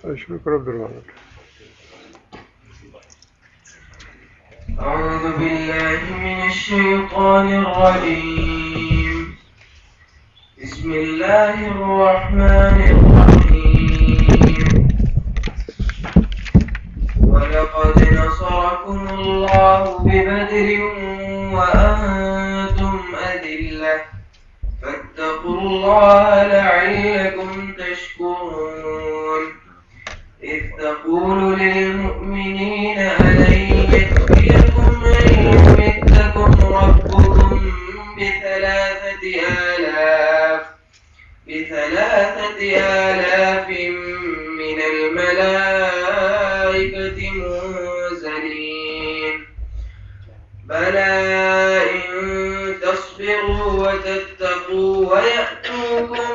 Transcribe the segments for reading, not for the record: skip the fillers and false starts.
شروع کرو عبدالرحمن. أعوذ بالله من الشيطان الرجيم. بسم الله الرحمن الرحيم. ولقد نصركم الله ببدر وأنتم أذلة فاتقوا الله لعلكم تشكرون. إذ تقول للمؤمنين ألن يكفيكم أن يمدكم ربكم بثلاثة آلاف من الملائكة منزلين بلى إن تصبروا وتتقوا ويأتوكم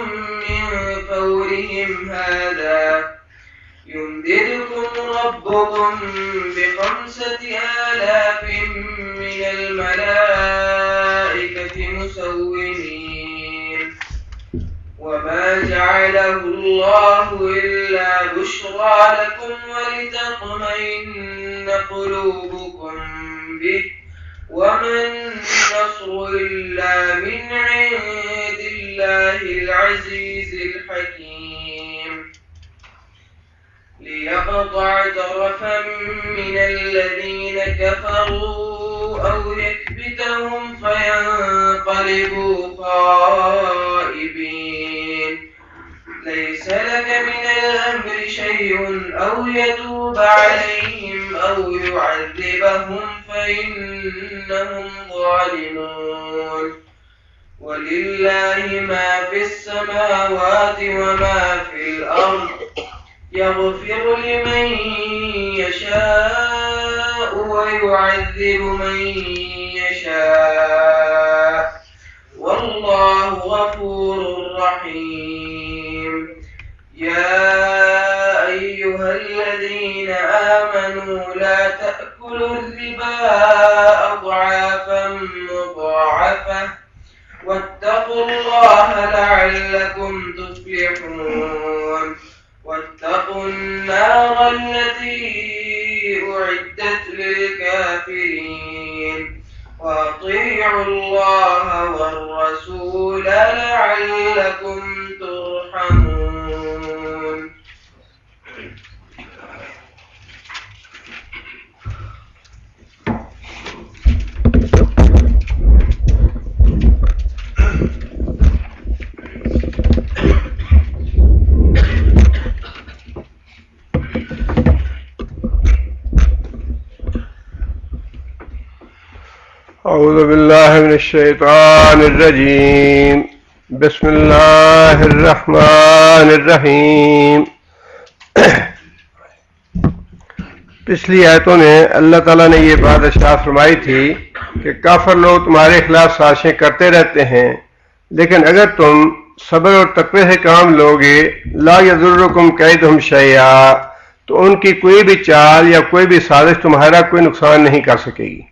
من فورهم هذا يمددكم ربكم ب5,000 من الملائكة مسومين. وما جعله الله إلا بشرى لكم ولتطمئن قلوبكم به وما النصر إلا من عند الله العزيز الحكيم. ليقطع طرفا من الذين كفروا أو يكبتهم فينقلبوا خائبين. ليس لك من الأمر شيء أو يتوب عليهم أو يعذبهم فإنهم ظالمون. ولله ما في السماوات وما في الأرض يغفر لمن يشاء ويعذب من يشاء والله غفور رحيم. يا أيها الذين آمنوا لا تأكلوا الربا أضعافا مضاعفة واتقوا الله لعلكم تفلحون. واتقوا النار التي أعدت للكافرين وأطيعوا الله والرسول لعلكم ترحمون. اعوذ باللہ من الشیطان الرجیم. بسم اللہ الرحمن الرحیم. پچھلی آیتوں میں اللہ تعالیٰ نے یہ بات ارشاد فرمائی تھی کہ کافر لوگ تمہارے خلاف سازشیں کرتے رہتے ہیں، لیکن اگر تم صبر اور تقوی سے کام لوگے لا یضرکم کیدہم شیئا تو ان کی کوئی بھی چال یا کوئی بھی سازش تمہارا کوئی نقصان نہیں کر سکے گی.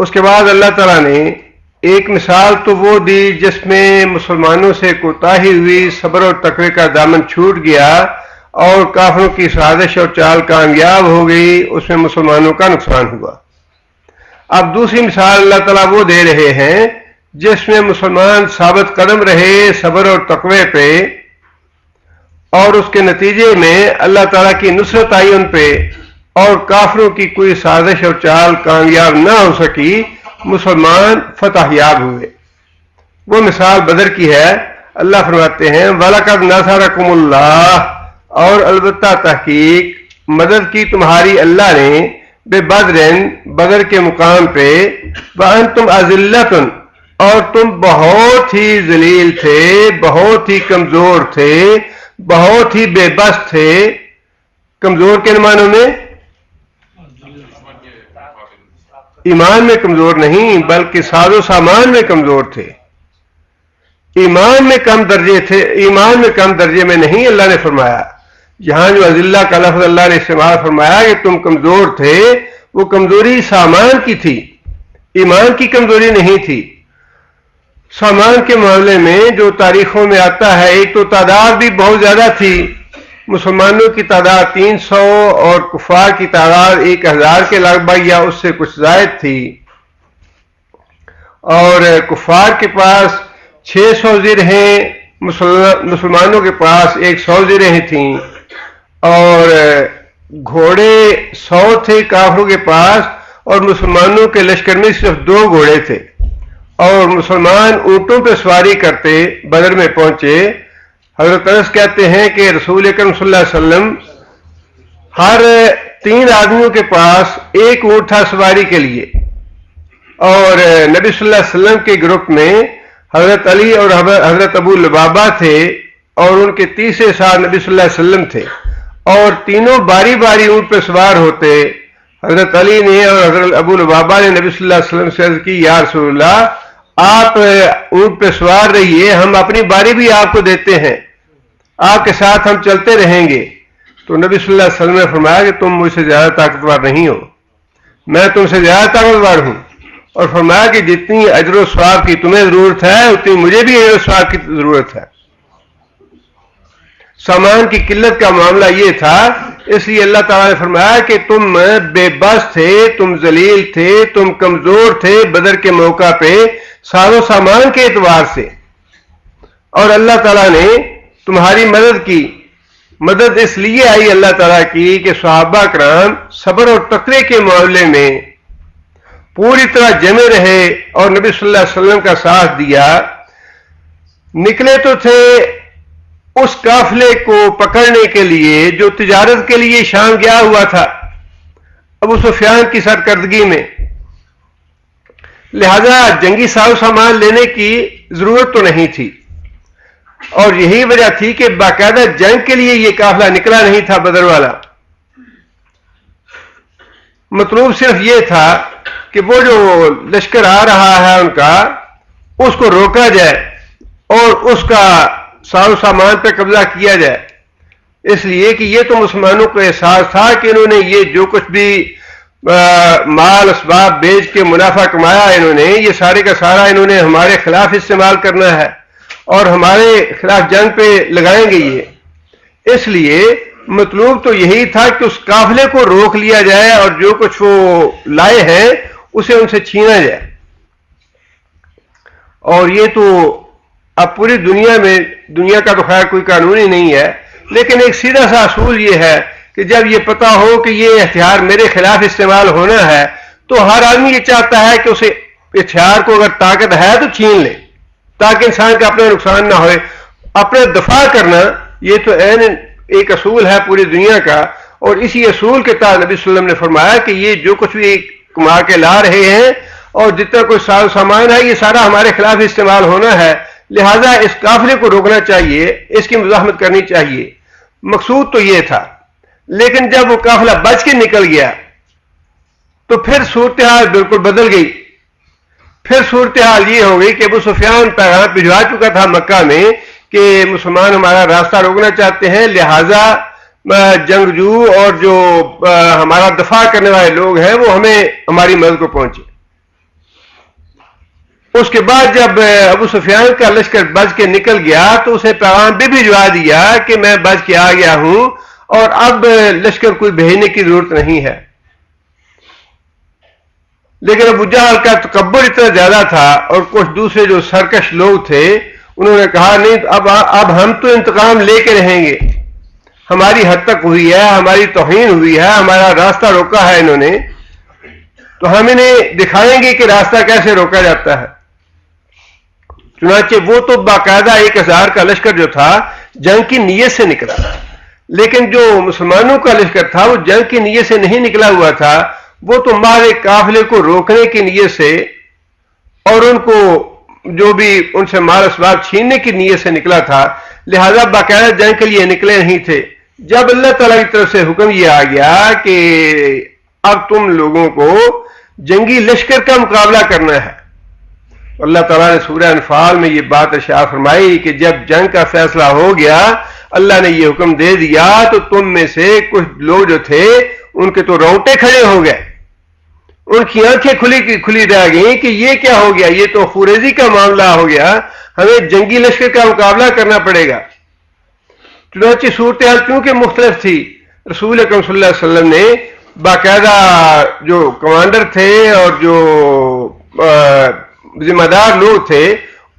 اس کے بعد اللہ تعالیٰ نے ایک مثال تو وہ دی جس میں مسلمانوں سے کوتاہی ہوئی، صبر اور تقوی کا دامن چھوٹ گیا اور کافروں کی سازش اور چال کامیاب ہو گئی، اس میں مسلمانوں کا نقصان ہوا. اب دوسری مثال اللہ تعالیٰ وہ دے رہے ہیں جس میں مسلمان ثابت قدم رہے صبر اور تقوی پہ اور اس کے نتیجے میں اللہ تعالیٰ کی نصرت آئی ان پہ اور کافروں کی کوئی سازش اور چال کامیاب نہ ہو سکی، مسلمان فتح یاب ہوئے. وہ مثال بدر کی ہے. اللہ فرماتے ہیں وَلَقَدْ نَصَرَكُمُ اللَّهُ، اور البتہ تحقیق مدد کی تمہاری اللہ نے بِبَدْرٍ، بدر کے مقام پہ، وَأَنْتُمْ أَذِلَّةٌ، اور تم بہت ہی ذلیل تھے، بہت ہی کمزور تھے، بہت ہی بے بس تھے. کمزور کے معنوں میں ایمان میں کمزور نہیں بلکہ ساز و سامان میں کمزور تھے. ایمان میں کم درجے تھے، ایمان میں کم درجے میں نہیں. اللہ نے فرمایا یہاں جو اذلہ کا لفظ اللہ نے استعمال فرمایا کہ تم کمزور تھے، وہ کمزوری سامان کی تھی، ایمان کی کمزوری نہیں تھی. سامان کے معاملے میں جو تاریخوں میں آتا ہے، ایک تو تعداد بھی بہت زیادہ تھی مسلمانوں کی تعداد 300 اور کفار کی تعداد 1000 کے لگ بھگ یا اس سے کچھ زائد تھی، اور کفار کے پاس 600 زرہیں، مسلمانوں کے پاس 100 زرہیں تھیں، اور گھوڑے 100 تھے کافروں کے پاس، اور مسلمانوں کے لشکر میں صرف 2 گھوڑے تھے، اور مسلمان اونٹوں پہ سواری کرتے بدر میں پہنچے۔ حضرت انس کہتے ہیں کہ رسول اکرم صلی اللہ علیہ وسلم ہر 3 آدمیوں کے پاس 1 اونٹ تھا سواری کے لیے، اور نبی صلی اللہ علیہ وسلم کے گروپ میں حضرت علی اور حضرت ابو لبابہ تھے، اور ان کے تیسرے ساتھ نبی صلی اللہ علیہ وسلم تھے، اور تینوں باری باری اونٹ پہ سوار ہوتے۔ حضرت علی نے اور حضرت ابو لبابہ نے نبی صلی اللہ علیہ وسلم سے عرض کی، یا رسول اللہ آپ اونٹ پہ سوار رہیے، ہم اپنی باری بھی آپ کو دیتے ہیں، آپ کے ساتھ ہم چلتے رہیں گے۔ تو نبی صلی اللہ علیہ وسلم نے فرمایا کہ تم مجھ سے زیادہ طاقتور نہیں ہو، میں تم سے زیادہ طاقتور ہوں، اور فرمایا کہ جتنی اجر و ثواب کی تمہیں ضرورت ہے اتنی مجھے بھی اجر و ثواب کی ضرورت ہے۔ سامان کی قلت کا معاملہ یہ تھا، اس لیے اللہ تعالیٰ نے فرمایا کہ تم بے بس تھے، تم ذلیل تھے، تم کمزور تھے بدر کے موقع پہ ساز و سامان کے اعتبار سے، اور اللہ تعالیٰ نے تمہاری مدد کی۔ مدد اس لیے آئی اللہ تعالیٰ کی کہ صحابہ کرام صبر اور تقوی کے معاملے میں پوری طرح جمے رہے اور نبی صلی اللہ علیہ وسلم کا ساتھ دیا۔ نکلے تو تھے اس قافلے کو پکڑنے کے لیے جو تجارت کے لیے شام گیا ہوا تھا ابو سفیان کی سرکردگی میں، لہذا جنگی ساز و سامان لینے کی ضرورت تو نہیں تھی، اور یہی وجہ تھی کہ باقاعدہ جنگ کے لیے یہ قافلہ نکلا نہیں تھا بدر والا۔ مطلوب صرف یہ تھا کہ وہ جو لشکر آ رہا ہے ان کا، اس کو روکا جائے اور اس کا ساز و سامان پہ قبضہ کیا جائے، اس لیے کہ یہ تو مسلمانوں کو احساس تھا کہ انہوں نے یہ جو کچھ بھی مال اسباب بیچ کے منافع کمایا انہوں نے، یہ سارے کا سارا انہوں نے ہمارے خلاف استعمال کرنا ہے اور ہمارے خلاف جنگ پہ لگائیں گے یہ۔ اس لیے مطلوب تو یہی تھا کہ اس قافلے کو روک لیا جائے اور جو کچھ وہ لائے ہیں اسے ان سے چھینا جائے۔ اور یہ تو اب پوری دنیا میں، دنیا کا تو خیر کوئی قانون ہی نہیں ہے، لیکن ایک سیدھا سا اصول یہ ہے کہ جب یہ پتہ ہو کہ یہ ہتھیار میرے خلاف استعمال ہونا ہے تو ہر آدمی یہ چاہتا ہے کہ اسے ہتھیار کو اگر طاقت ہے تو چھین لے، تاکہ انسان کا اپنا نقصان نہ ہوئے۔ اپنے دفاع کرنا یہ تو ایک اصول ہے پوری دنیا کا، اور اسی اصول کے تحت نبی صلی اللہ علیہ وسلم نے فرمایا کہ یہ جو کچھ بھی کما کے لا رہے ہیں اور جتنا کوئی ساز و سامان ہے یہ سارا ہمارے خلاف استعمال ہونا ہے، لہذا اس قافلے کو روکنا چاہیے، اس کی مزاحمت کرنی چاہیے۔ مقصود تو یہ تھا، لیکن جب وہ قافلہ بچ کے نکل گیا تو پھر صورتحال بالکل بدل گئی۔ پھر صورتحال یہ ہو گئی کہ ابو سفیان پیغام بھجوا چکا تھا مکہ میں کہ مسلمان ہمارا راستہ روکنا چاہتے ہیں، لہذا جنگجو اور جو ہمارا دفاع کرنے والے لوگ ہیں وہ ہمیں ہماری مدد کو پہنچے۔ اس کے بعد جب ابو سفیان کا لشکر بچ کے نکل گیا تو اسے پیغام بھی بھجوا دیا کہ میں بچ کے آ گیا ہوں اور اب لشکر کوئی بھیجنے کی ضرورت نہیں ہے۔ لیکن ابو جہل کا تکبر اتنا زیادہ تھا اور کچھ دوسرے جو سرکش لوگ تھے انہوں نے کہا نہیں اب ہم تو انتقام لے کے رہیں گے، ہماری حد تک ہوئی ہے، ہماری توہین ہوئی ہے، ہمارا راستہ روکا ہے انہوں نے، تو ہم انہیں دکھائیں گے کہ راستہ کیسے روکا جاتا ہے۔ چنانچہ وہ تو باقاعدہ 1000 کا لشکر جو تھا جنگ کی نیت سے نکلا، لیکن جو مسلمانوں کا لشکر تھا وہ جنگ کی نیت سے نہیں نکلا ہوا تھا، وہ تو مارے قافلے کو روکنے کی نیت سے اور ان کو جو بھی ان سے مال اسباب چھیننے کی نیت سے نکلا تھا، لہذا باقاعدہ جنگ کے لیے نکلے نہیں تھے۔ جب اللہ تعالیٰ کی طرف سے حکم یہ آ گیا کہ اب تم لوگوں کو جنگی لشکر کا مقابلہ کرنا ہے، اللہ تعالیٰ نے سورہ انفال میں یہ بات ارشاد فرمائی کہ جب جنگ کا فیصلہ ہو گیا، اللہ نے یہ حکم دے دیا تو تم میں سے کچھ لوگ جو تھے ان کے تو رونگٹے کھڑے ہو گئے، ان کی آنکھیں کھلی رہ گئیں کہ یہ کیا ہو گیا، یہ تو خوریزی کا معاملہ ہو گیا، ہمیں جنگی لشکر کا مقابلہ کرنا پڑے گا۔ چنانچہ صورتحال چونکہ مختلف تھی، رسول اکرم صلی اللہ علیہ وسلم نے باقاعدہ جو کمانڈر تھے اور جو ذمہ دار لوگ تھے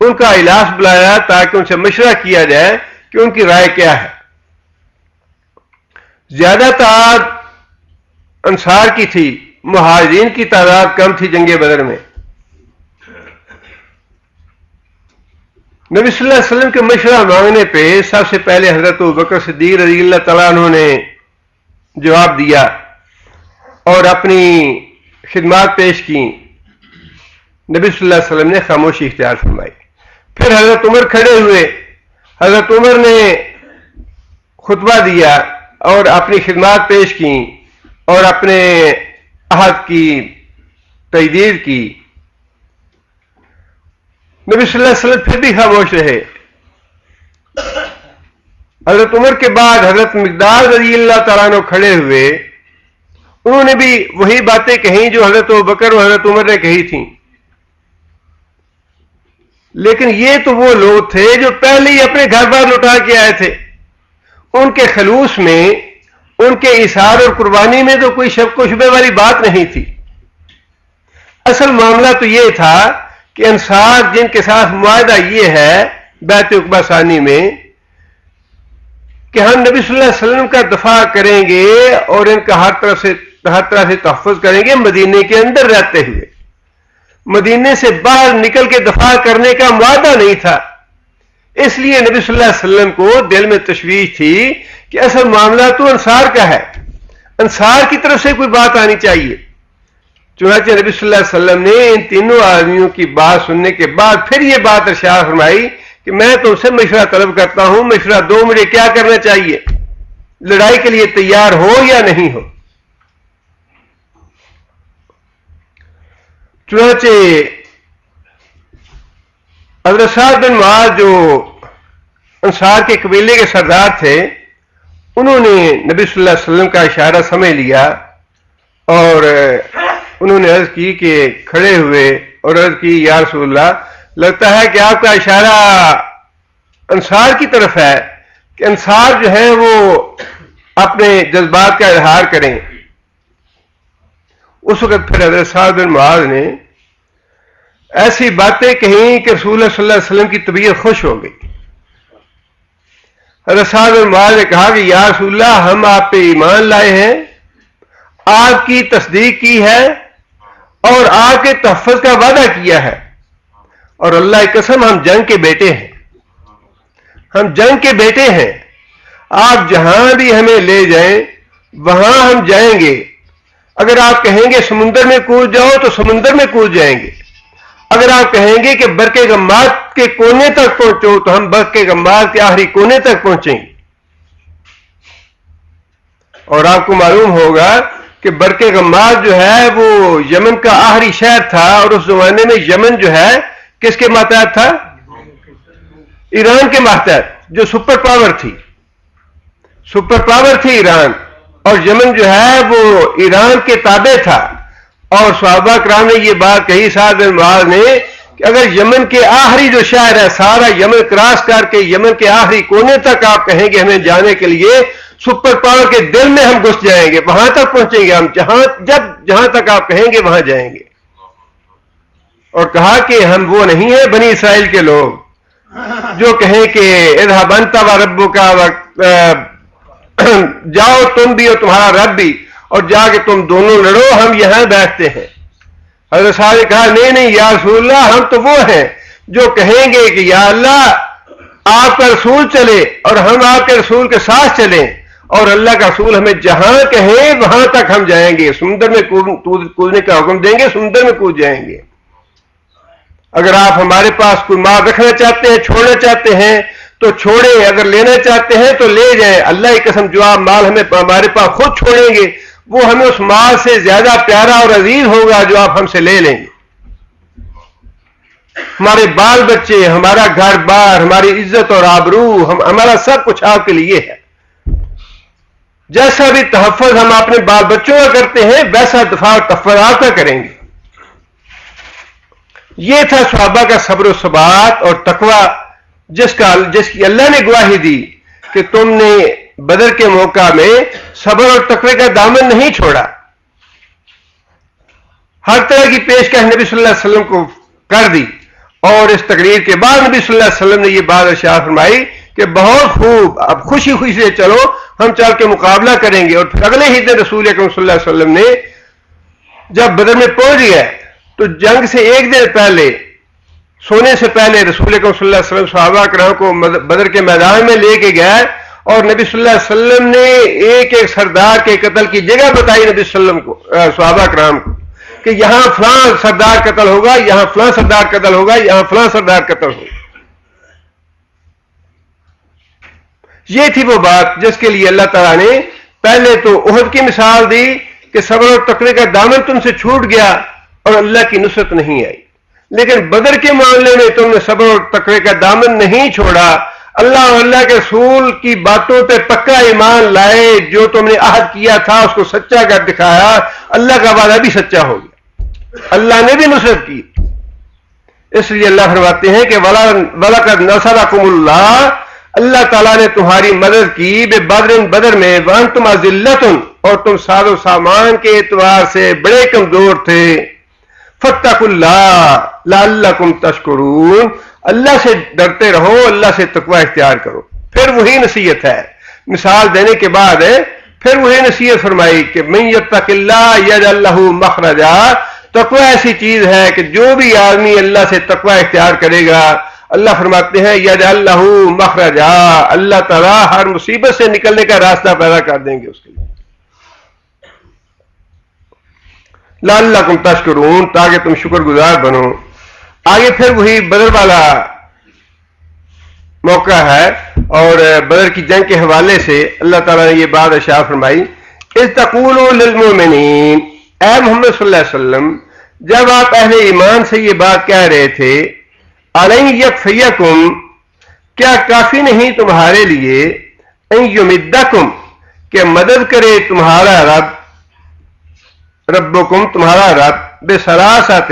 ان کا اجلاس بلایا تاکہ ان سے مشورہ کیا جائے کہ ان کی رائے کیا ہے۔ زیادہ تعداد انصار کی تھی، مہاجرین کی تعداد کم تھی جنگ بدر میں۔ نبی صلی اللہ علیہ وسلم کے مشورہ مانگنے پہ سب سے پہلے حضرت ابوبکر صدیق رضی اللہ تعالیٰ عنہ نے جواب دیا اور اپنی خدمات پیش کی۔ نبی صلی اللہ علیہ وسلم نے خاموشی اختیار فرمائی۔ پھر حضرت عمر کھڑے ہوئے، حضرت عمر نے خطبہ دیا اور اپنی خدمات پیش کی اور اپنے عہد کی تجدید کی۔ نبی صلی اللہ علیہ وسلم پھر بھی خاموش رہے۔ حضرت عمر کے بعد حضرت مقداد رضی اللہ تعالیٰ عنہ کھڑے ہوئے، انہوں نے بھی وہی باتیں کہیں جو حضرت ابوبکر اور حضرت عمر نے کہی تھیں، لیکن یہ تو وہ لوگ تھے جو پہلے ہی اپنے گھر بار لوٹا کے آئے تھے۔ ان کے خلوص میں، ان کے اثار اور قربانی میں تو کوئی شک و شبے والی بات نہیں تھی۔ اصل معاملہ تو یہ تھا کہ انصار جن کے ساتھ معاہدہ یہ ہے بیعت عقبہ ثانی میں کہ ہم نبی صلی اللہ علیہ وسلم کا دفاع کریں گے اور ان کا ہر طرح سے تحفظ کریں گے، مدینے کے اندر رہتے ہوئے، مدینے سے باہر نکل کے دفاع کرنے کا معاہدہ نہیں تھا۔ اس لیے نبی صلی اللہ علیہ وسلم کو دل میں تشویش تھی کہ اصل معاملہ تو انصار کا ہے، انصار کی طرف سے کوئی بات آنی چاہیے۔ چنانچہ نبی صلی اللہ علیہ وسلم نے ان تینوں آدمیوں کی بات سننے کے بعد پھر یہ بات ارشاد فرمائی کہ میں تم سے مشورہ طلب کرتا ہوں، مشورہ دو مجھے کیا کرنا چاہیے، لڑائی کے لیے تیار ہو یا نہیں ہو۔ چنانچہ حضرت سعد بن معاذ جو انصار کے قبیلے کے سردار تھے، انہوں نے نبی صلی اللہ علیہ وسلم کا اشارہ سمجھ لیا اور انہوں نے عرض کی کہ کھڑے ہوئے اور عرض کی یا رسول اللہ، لگتا ہے کہ آپ کا اشارہ انصار کی طرف ہے کہ انصار جو ہیں وہ اپنے جذبات کا اظہار کریں۔ اس وقت پھر حضرت سعد بن معاذ نے ایسی باتیں کہیں کہ رسول اللہ صلی اللہ علیہ وسلم کی طبیعت خوش ہو گئی۔ حضرت سعد بن معاذ نے کہا کہ یا رسول اللہ، ہم آپ پہ ایمان لائے ہیں، آپ کی تصدیق کی ہے اور آپ کے تحفظ کا وعدہ کیا ہے، اور اللہ کی قسم ہم جنگ کے بیٹے ہیں، ہم جنگ کے بیٹے ہیں، آپ جہاں بھی ہمیں لے جائیں وہاں ہم جائیں گے۔ اگر آپ کہیں گے سمندر میں کود جاؤ تو سمندر میں کود جائیں گے، اگر آپ کہیں گے کہ برق غماد کے کونے تک پہنچو تو ہم برق غماد کے آخری کونے تک پہنچیں گے۔ اور آپ کو معلوم ہوگا کہ برق غماد جو ہے وہ یمن کا آخری شہر تھا، اور اس زمانے میں یمن جو ہے کس کے ماتحت تھا؟ ایران کے ماتحت، جو سپر پاور تھی، سپر پاور تھی ایران، اور یمن جو ہے وہ ایران کے تابع تھا۔ اور صحابہ کرام نے یہ بات کہی سعد بن معاذ نے کہ اگر یمن کے آخری جو شہر ہے سارا یمن کراس کر کے یمن کے آخری کونے تک آپ کہیں گے ہمیں جانے کے لیے، سپر پاور کے دل میں ہم گھس جائیں گے، وہاں تک پہنچیں گے ہم، جہاں تک آپ کہیں گے وہاں جائیں گے۔ اور کہا کہ ہم وہ نہیں ہیں بنی اسرائیل کے لوگ جو کہیں کہ اذهب انت وربک جاؤ تم بھی اور تمہارا رب بھی اور جا کے تم دونوں لڑو، ہم یہاں بیٹھتے ہیں۔ حضرت صاحب نے کہا نہیں یا رسول اللہ، ہم تو وہ ہیں جو کہیں گے کہ یا اللہ آپ کا رسول چلے اور ہم آپ کے رسول کے ساتھ چلیں، اور اللہ کا رسول ہمیں جہاں کہیں وہاں تک ہم جائیں گے، سمندر میں کودنے کا حکم دیں گے، سمندر میں کود جائیں گے۔ اگر آپ ہمارے پاس کوئی مال رکھنا چاہتے ہیں، چھوڑنا چاہتے ہیں تو چھوڑیں، اگر لینا چاہتے ہیں تو لے جائیں، اللہ کی قسم جو آپ مال ہمارے پاس خود چھوڑیں گے وہ ہمیں اس مال سے زیادہ پیارا اور عزیز ہوگا جو آپ ہم سے لے لیں گے۔ ہمارے بال بچے، ہمارا گھر بار، ہماری عزت اور آبرو، ہمارا سب کچھ آپ کے لیے ہے۔ جیسا بھی تحفظ ہم اپنے بال بچوں کا کرتے ہیں ویسا دفاع اور تحفظ آپ کا کریں گے۔ یہ تھا صحابہ کا صبر و ثبات اور تقوی، جس کی اللہ نے گواہی دی کہ تم نے بدر کے موقع میں صبر اور تقوی کا دامن نہیں چھوڑا. ہر طرح کی پیشکش نبی صلی اللہ علیہ وسلم کو کر دی، اور اس تقریر کے بعد نبی صلی اللہ علیہ وسلم نے یہ بات ارشاد فرمائی کہ بہت خوب، اب خوشی خوشی سے چلو، ہم چل کے مقابلہ کریں گے. اور پھر اگلے ہی دن رسول اکرم صلی اللہ علیہ وسلم نے جب بدر میں پہنچ گیا تو جنگ سے ایک دن پہلے، سونے سے پہلے، رسول اکرم صلی اللہ علیہ وسلم صحابہ کرام کو بدر کے میدان میں لے کے گئے، اور نبی صلی اللہ علیہ وسلم نے ایک ایک سردار کے قتل کی جگہ بتائی نبی صلی اللہ علیہ وسلم کو، صحابہ کرام کو، کہ یہاں فلاں سردار قتل ہوگا، یہاں فلاں سردار قتل ہوگا، یہاں فلاں سردار قتل ہوگا. یہ تھی وہ بات جس کے لیے اللہ تعالیٰ نے پہلے تو احد کی مثال دی کہ صبر اور تقوی کا دامن تم سے چھوٹ گیا اور اللہ کی نصرت نہیں آئی. لیکن بدر کے معاملے میں تم نے صبر اور تقوی کا دامن نہیں چھوڑا، اللہ اور اللہ کے رسول کی باتوں پہ پکا ایمان لائے، جو تم نے عہد کیا تھا اس کو سچا کر دکھایا. اللہ کا وعدہ بھی سچا ہو گیا، اللہ نے بھی نصرت کی. اس لیے اللہ فرماتے ہیں کہ وَلَقَدْ نَصَرَكُمُ اللَّهُ، اللہ تعالیٰ نے تمہاری مدد کی بدر میں، وَأَنْتُمْ أَذِلَّةٌ، اور تم ساز و سامان کے اعتبار سے بڑے کمزور تھے. فَاتَّقُوا اللَّهَ لَعَلَّكُمْ تَشْكُرُونَ، اللہ سے ڈرتے رہو، اللہ سے تقوی اختیار کرو. پھر وہی نصیحت ہے، مثال دینے کے بعد پھر وہی نصیحت فرمائی کہ مَن يَتَّقِ اللَّهَ يَجْعَل لَّهُ مَخْرَجًا. تقوی ایسی چیز ہے کہ جو بھی آدمی اللہ سے تقوی اختیار کرے گا، اللہ فرماتے ہیں یجعل لہ مخرجا، اللہ تعالیٰ ہر مصیبت سے نکلنے کا راستہ پیدا کر دیں گے اس کے لیے. لعلکم تشکرون، تاکہ تم شکر گزار بنو. آگے پھر وہی بدر والا موقع ہے، اور بدر کی جنگ کے حوالے سے اللہ تعالیٰ نے یہ بات ارشاد فرمائی، اذ تقول للمؤمنین، اے محمد صلی اللہ علیہ وسلم جب آپ اہل ایمان سے یہ بات کہہ رہے تھے، الن یکفیکم، کیا کافی نہیں تمہارے لیے، ان یمدکم، کہ مدد کرے تمہارا ربکم، تمہارا رب، بثلاثۃ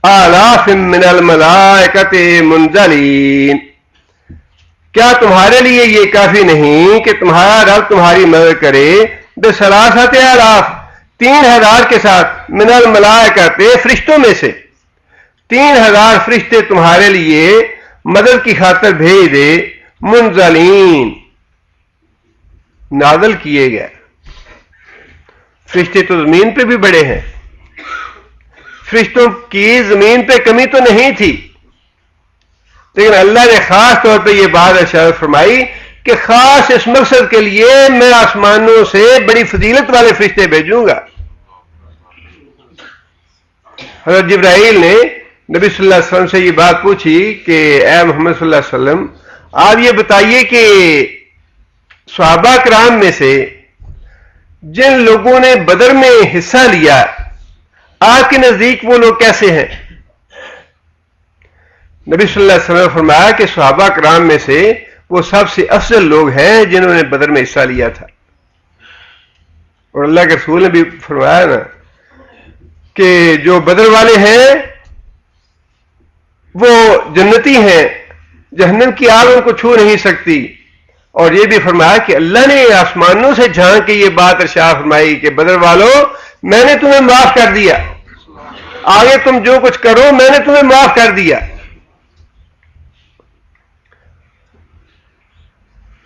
آلاف من الملائکۃ منزلین، کیا تمہارے لیے یہ کافی نہیں کہ تمہارا رب تمہاری مدد کرے بثلاثۃ آلاف، 3000 کے ساتھ، من الملائکۃ، فرشتوں میں سے 3000 فرشتے تمہارے لیے مدد کی خاطر بھیج دے، منزلین، نازل کیے گئے. فرشتے تو زمین پہ بھی بڑے ہیں، فرشتوں کی زمین پہ کمی تو نہیں تھی، لیکن اللہ نے خاص طور پہ یہ بات ارشاد فرمائی کہ خاص اس مقصد کے لیے میں آسمانوں سے بڑی فضیلت والے فرشتے بھیجوں گا. حضرت جبرائیل نے نبی صلی اللہ علیہ وسلم سے یہ بات پوچھی کہ اے محمد صلی اللہ علیہ وسلم آپ یہ بتائیے کہ صحابہ کرام میں سے جن لوگوں نے بدر میں حصہ لیا، آپ کے نزدیک وہ لوگ کیسے ہیں؟ نبی صلی اللہ علیہ وسلم نے فرمایا کہ صحابہ کرام میں سے وہ سب سے افضل لوگ ہیں جنہوں نے بدر میں حصہ لیا تھا. اور اللہ کے رسول نے بھی فرمایا نا کہ جو بدر والے ہیں وہ جنتی ہیں، جہنم کی آگ ان کو چھو نہیں سکتی. اور یہ بھی فرمایا کہ اللہ نے آسمانوں سے جھانک کے یہ بات ارشاد فرمائی کہ بدر والوں میں نے تمہیں معاف کر دیا، آگے تم جو کچھ کرو میں نے تمہیں معاف کر دیا.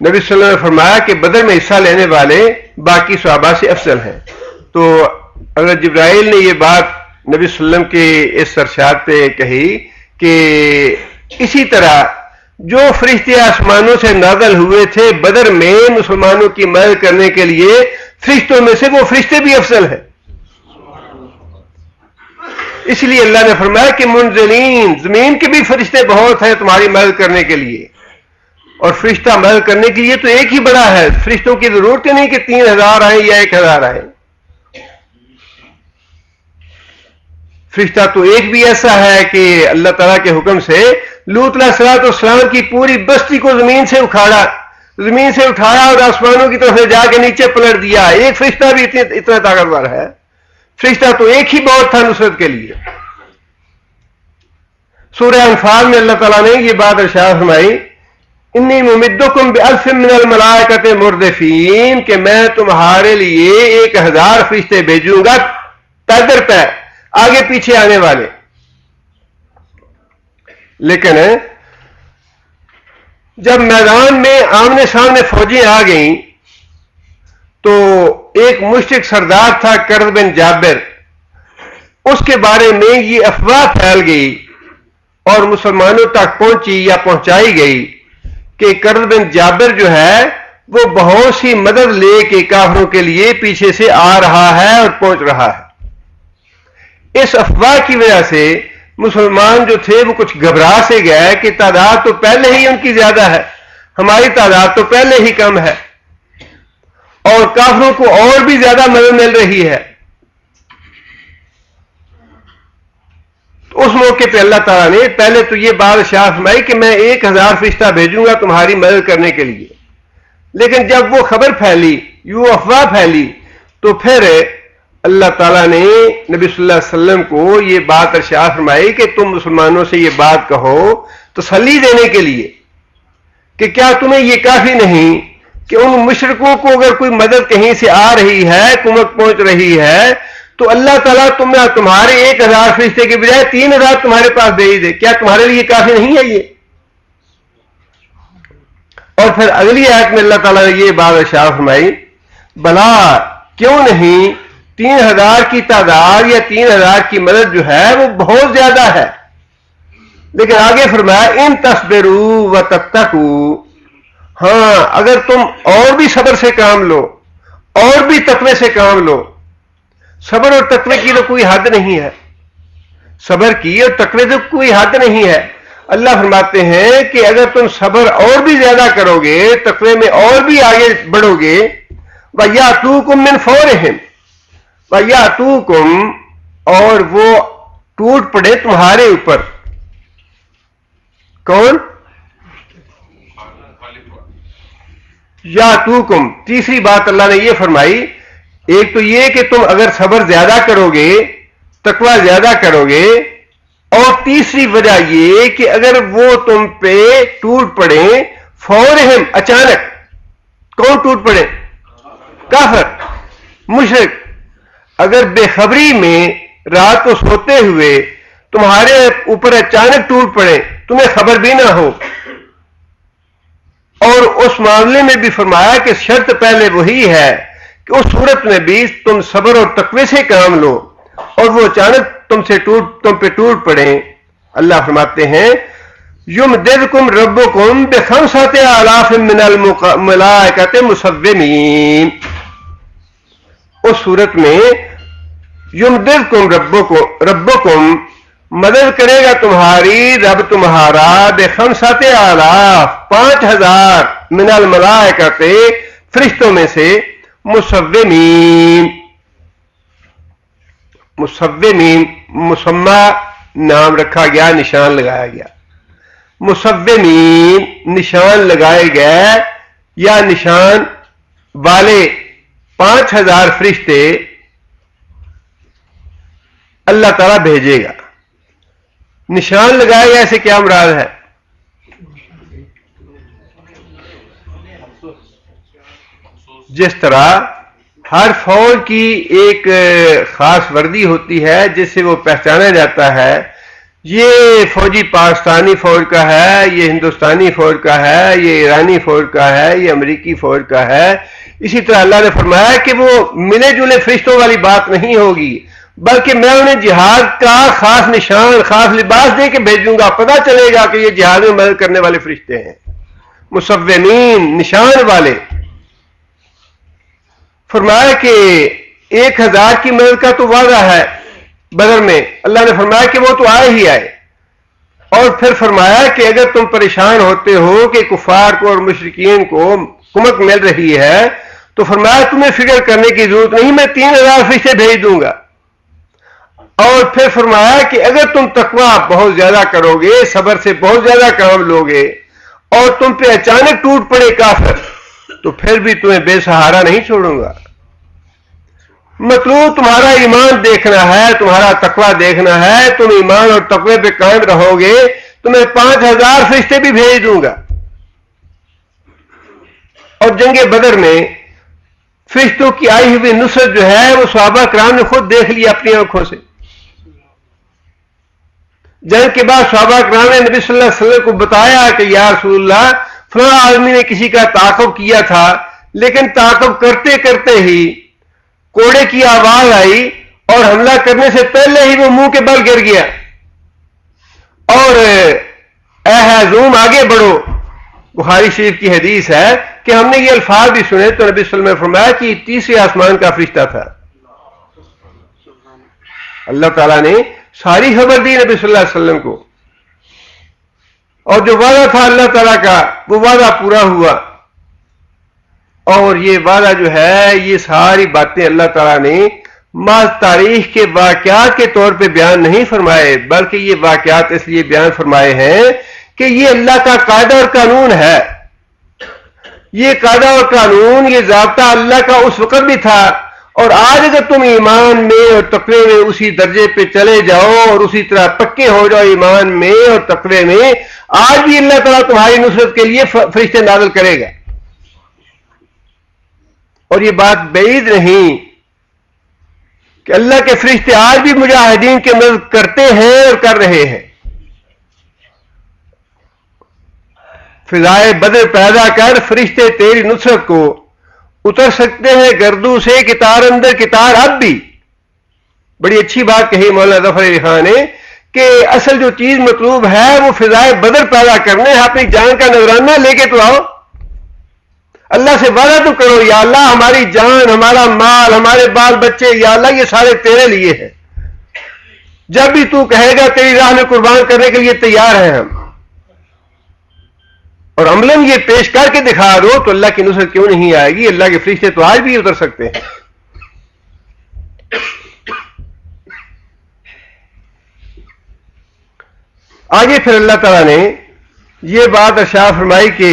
نبی صلی اللہ علیہ وسلم نے فرمایا کہ بدر میں حصہ لینے والے باقی صحابہ سے افضل ہیں. تو حضرت جبرائیل نے یہ بات نبی صلی اللہ علیہ وسلم کے اس ارشاد پہ کہی کہ اسی طرح جو فرشتے آسمانوں سے نازل ہوئے تھے بدر میں مسلمانوں کی مدد کرنے کے لیے، فرشتوں میں سے وہ فرشتے بھی افضل ہیں. اس لیے اللہ نے فرمایا کہ منزلین، زمین کے بھی فرشتے بہت ہیں تمہاری مدد کرنے کے لیے، اور فرشتہ مدد کرنے کے لیے تو ایک ہی بڑا ہے. فرشتوں کی ضرورت نہیں کہ 3000 آئیں یا 1000 آئیں. فرشتہ تو ایک بھی ایسا ہے کہ اللہ تعالیٰ کے حکم سے لوط علیہ السلام کی پوری بستی کو زمین سے اٹھایا اور آسمانوں کی طرف جا کے نیچے پلٹ دیا. ایک فرشتہ بھی اتنا طاقتور ہے. فرشتہ تو ایک ہی بہت تھا نصرت کے لیے. سورہ انفال میں اللہ تعالیٰ نے یہ بات ارشاد فرمائی، انی ممدکم بألف من الملائکۃ مردفین، کہ میں تمہارے لیے 1000 فرشتے بھیجوں گا پیدر پہ، آگے پیچھے آنے والے۔ لیکن جب میدان میں آمنے سامنے فوجیں آ گئیں تو ایک مشرک سردار تھا کرد بن جابر، اس کے بارے میں یہ افواہ پھیل گئی اور مسلمانوں تک پہنچی یا پہنچائی گئی کہ کرد بن جابر جو ہے وہ بہت سی مدد لے کے کافروں کے لیے پیچھے سے آ رہا ہے اور پہنچ رہا ہے۔ اس افواہ کی وجہ سے مسلمان جو تھے وہ کچھ گھبرا سے گئے کہ تعداد تو پہلے ہی ان کی زیادہ ہے، ہماری تعداد تو پہلے ہی کم ہے اور کافروں کو اور بھی زیادہ مدد مل رہی ہے۔ اس موقع پہ اللہ تعالیٰ نے پہلے تو یہ بات ارشاد فرمائی کہ میں 1000 فرشتہ بھیجوں گا تمہاری مدد کرنے کے لیے، لیکن جب وہ خبر پھیلی، یوں افواہ پھیلی، تو پھر اللہ تعالیٰ نے نبی صلی اللہ علیہ وسلم کو یہ بات ارشاد فرمائی کہ تم مسلمانوں سے یہ بات کہو تسلی دینے کے لیے کہ کیا تمہیں یہ کافی نہیں کہ ان مشرکوں کو اگر کوئی مدد کہیں سے آ رہی ہے، کمک پہنچ رہی ہے، تو اللہ تعالیٰ تمہارے 1000 فرشتے کے بجائے 3000 تمہارے پاس بھیج دے، کیا تمہارے لیے کافی نہیں ہے یہ؟ اور پھر اگلی آیت میں اللہ تعالیٰ نے یہ بات ارشاد فرمائی، بلا کیوں نہیں، 3000 کی تعداد یا 3000 کی مدد جو ہے وہ بہت زیادہ ہے، لیکن آگے فرمایا ان تصبروا وتتقوا، ہاں اگر تم اور بھی صبر سے کام لو اور بھی تقوی سے کام لو، صبر اور تقوی کی تو کوئی حد نہیں ہے، صبر کی اور تقوی تو کوئی حد نہیں ہے۔ اللہ فرماتے ہیں کہ اگر تم صبر اور بھی زیادہ کرو گے، تقوی میں اور بھی آگے بڑھو گے، وَيَأْتُوكُم مِّن فَوْرِهِمْ، وَيَأْتُوكُم، اور وہ ٹوٹ پڑے تمہارے اوپر، کون؟ یاتوکم، تیسری بات اللہ نے یہ فرمائی، ایک تو یہ کہ تم اگر صبر زیادہ کرو گے، تقوی زیادہ کرو گے، اور تیسری وجہ یہ کہ اگر وہ تم پہ ٹوٹ پڑے فورہم، اچانک، کون ٹوٹ پڑے؟ کافر، مشرک، اگر بے خبری میں رات کو سوتے ہوئے تمہارے اوپر اچانک ٹوٹ پڑے، تمہیں خبر بھی نہ ہو، اور اس معاملے میں بھی فرمایا کہ شرط پہلے وہی ہے کہ اس صورت میں بھی تم صبر اور تقوی سے کام لو، اور وہ اچانک تم پہ ٹوٹ پڑے، اللہ فرماتے ہیں یمددکم ربکم بخمسۃ آلاف من الملائکۃ مسومین، اس صورت میں یمددکم ربکم، مدد کرے گا تمہاری رب تمہارا، بخمسۃ آلاف، 5000 من الملائکۃ، فرشتوں میں سے، مسومین، مسمى نام رکھا گیا، نشان لگایا گیا، مسومین نشان لگائے گئے یا نشان والے 5000 فرشتے اللہ تعالیٰ بھیجے گا۔ نشان لگائے گا، ایسے کیا مراد ہے؟ جس طرح ہر فوج کی ایک خاص وردی ہوتی ہے جس سے وہ پہچانا جاتا ہے، یہ فوجی پاکستانی فوج کا ہے، یہ ہندوستانی فوج کا ہے، یہ ایرانی فوج کا ہے، یہ امریکی فوج کا ہے، اسی طرح اللہ نے فرمایا کہ وہ ملے جلے فرشتوں والی بات نہیں ہوگی، بلکہ میں انہیں جہاد کا خاص نشان، خاص لباس دے کے بھیجوں گا، پتہ چلے گا کہ یہ جہاد میں مدد کرنے والے فرشتے ہیں، مسومین، نشان والے۔ فرمایا کہ 1000 کی مدد کا تو وعدہ ہے بدر میں، اللہ نے فرمایا کہ وہ تو آئے ہی آئے، اور پھر فرمایا کہ اگر تم پریشان ہوتے ہو کہ کفار کو اور مشرکین کو کمک مل رہی ہے تو فرمایا تمہیں فکر کرنے کی ضرورت نہیں، میں 3000 فرشتے بھیج دوں گا، اور پھر فرمایا کہ اگر تم تقوی بہت زیادہ کرو گے، صبر سے بہت زیادہ کام لو گے، اور تم پہ اچانک ٹوٹ پڑے کافر، تو پھر بھی تمہیں بے سہارا نہیں چھوڑوں گا۔ مطلوب تمہارا ایمان دیکھنا ہے، تمہارا تقوی دیکھنا ہے، تم ایمان اور تقوی پہ قائم رہو گے، تمہیں 5000 فرشتے بھی بھیج دوں گا، اور جنگ بدر میں فرشتوں کی آئی ہوئی نصرت جو ہے وہ صحابہ کرام نے خود دیکھ لی اپنی آنکھوں سے. جنگ کے بعد صحابہ کرام نے نبی صلی اللہ علیہ وسلم کو بتایا کہ یا رسول اللہ فلاں آدمی نے کسی کا تعاقب کیا تھا، لیکن تعاقب کرتے کرتے ہی کوڑے کی آواز آئی اور حملہ کرنے سے پہلے ہی وہ منہ کے بل گر گیا، اور اے ہزوم آگے بڑھو. بخاری شریف کی حدیث ہے کہ ہم نے یہ الفاظ بھی سنے تو نبی صلی اللہ علیہ وسلم نے فرمایا کہ تیسرے آسمان کا فرشتہ تھا. اللہ تعالیٰ نے ساری خبر دی نبی صلی اللہ علیہ وسلم کو، اور جو وعدہ تھا اللہ تعالیٰ کا وہ وعدہ پورا ہوا. اور یہ وعدہ جو ہے یہ ساری باتیں اللہ تعالیٰ نے محض تاریخ کے واقعات کے طور پہ بیان نہیں فرمائے، بلکہ یہ واقعات اس لیے بیان فرمائے ہیں کہ یہ اللہ کا قاعدہ اور قانون ہے. یہ قاعدہ اور قانون، یہ ضابطہ اللہ کا اس وقت بھی تھا، اور آج اگر تم ایمان میں اور تقوی میں اسی درجے پہ چلے جاؤ اور اسی طرح پکے ہو جاؤ ایمان میں اور تقوی میں، آج بھی اللہ تعالیٰ تمہاری نصرت کے لیے فرشتے نازل کرے گا. اور یہ بات بعید نہیں کہ اللہ کے فرشتے آج بھی مجاہدین کی مدد کرتے ہیں اور کر رہے ہیں. فضائے بدر پیدا کر فرشتے تیری نصرت کو اتر سکتے ہیں گردوں سے کتار اندر کتار. اب بھی بڑی اچھی بات کہی مولانا ظفر علی خان نے کہ اصل جو چیز مطلوب ہے وہ فضائے بدر پیدا کرنے ہیں. اپنی جان کا نذرانہ لے کے تو آؤ، اللہ سے وعدہ تو کرو یا اللہ ہماری جان، ہمارا مال، ہمارے بال بچے یا اللہ یہ سارے تیرے لیے ہیں، جب بھی تو کہے گا تیری راہ میں قربان کرنے کے لیے تیار ہیں ہم. اور عملاً یہ پیش کر کے دکھا دو تو اللہ کی نصرت کیوں نہیں آئے گی. اللہ کے فرشتے تو آج بھی اتر سکتے ہیں. آگے پھر اللہ تعالیٰ نے یہ بات ارشاد فرمائی کہ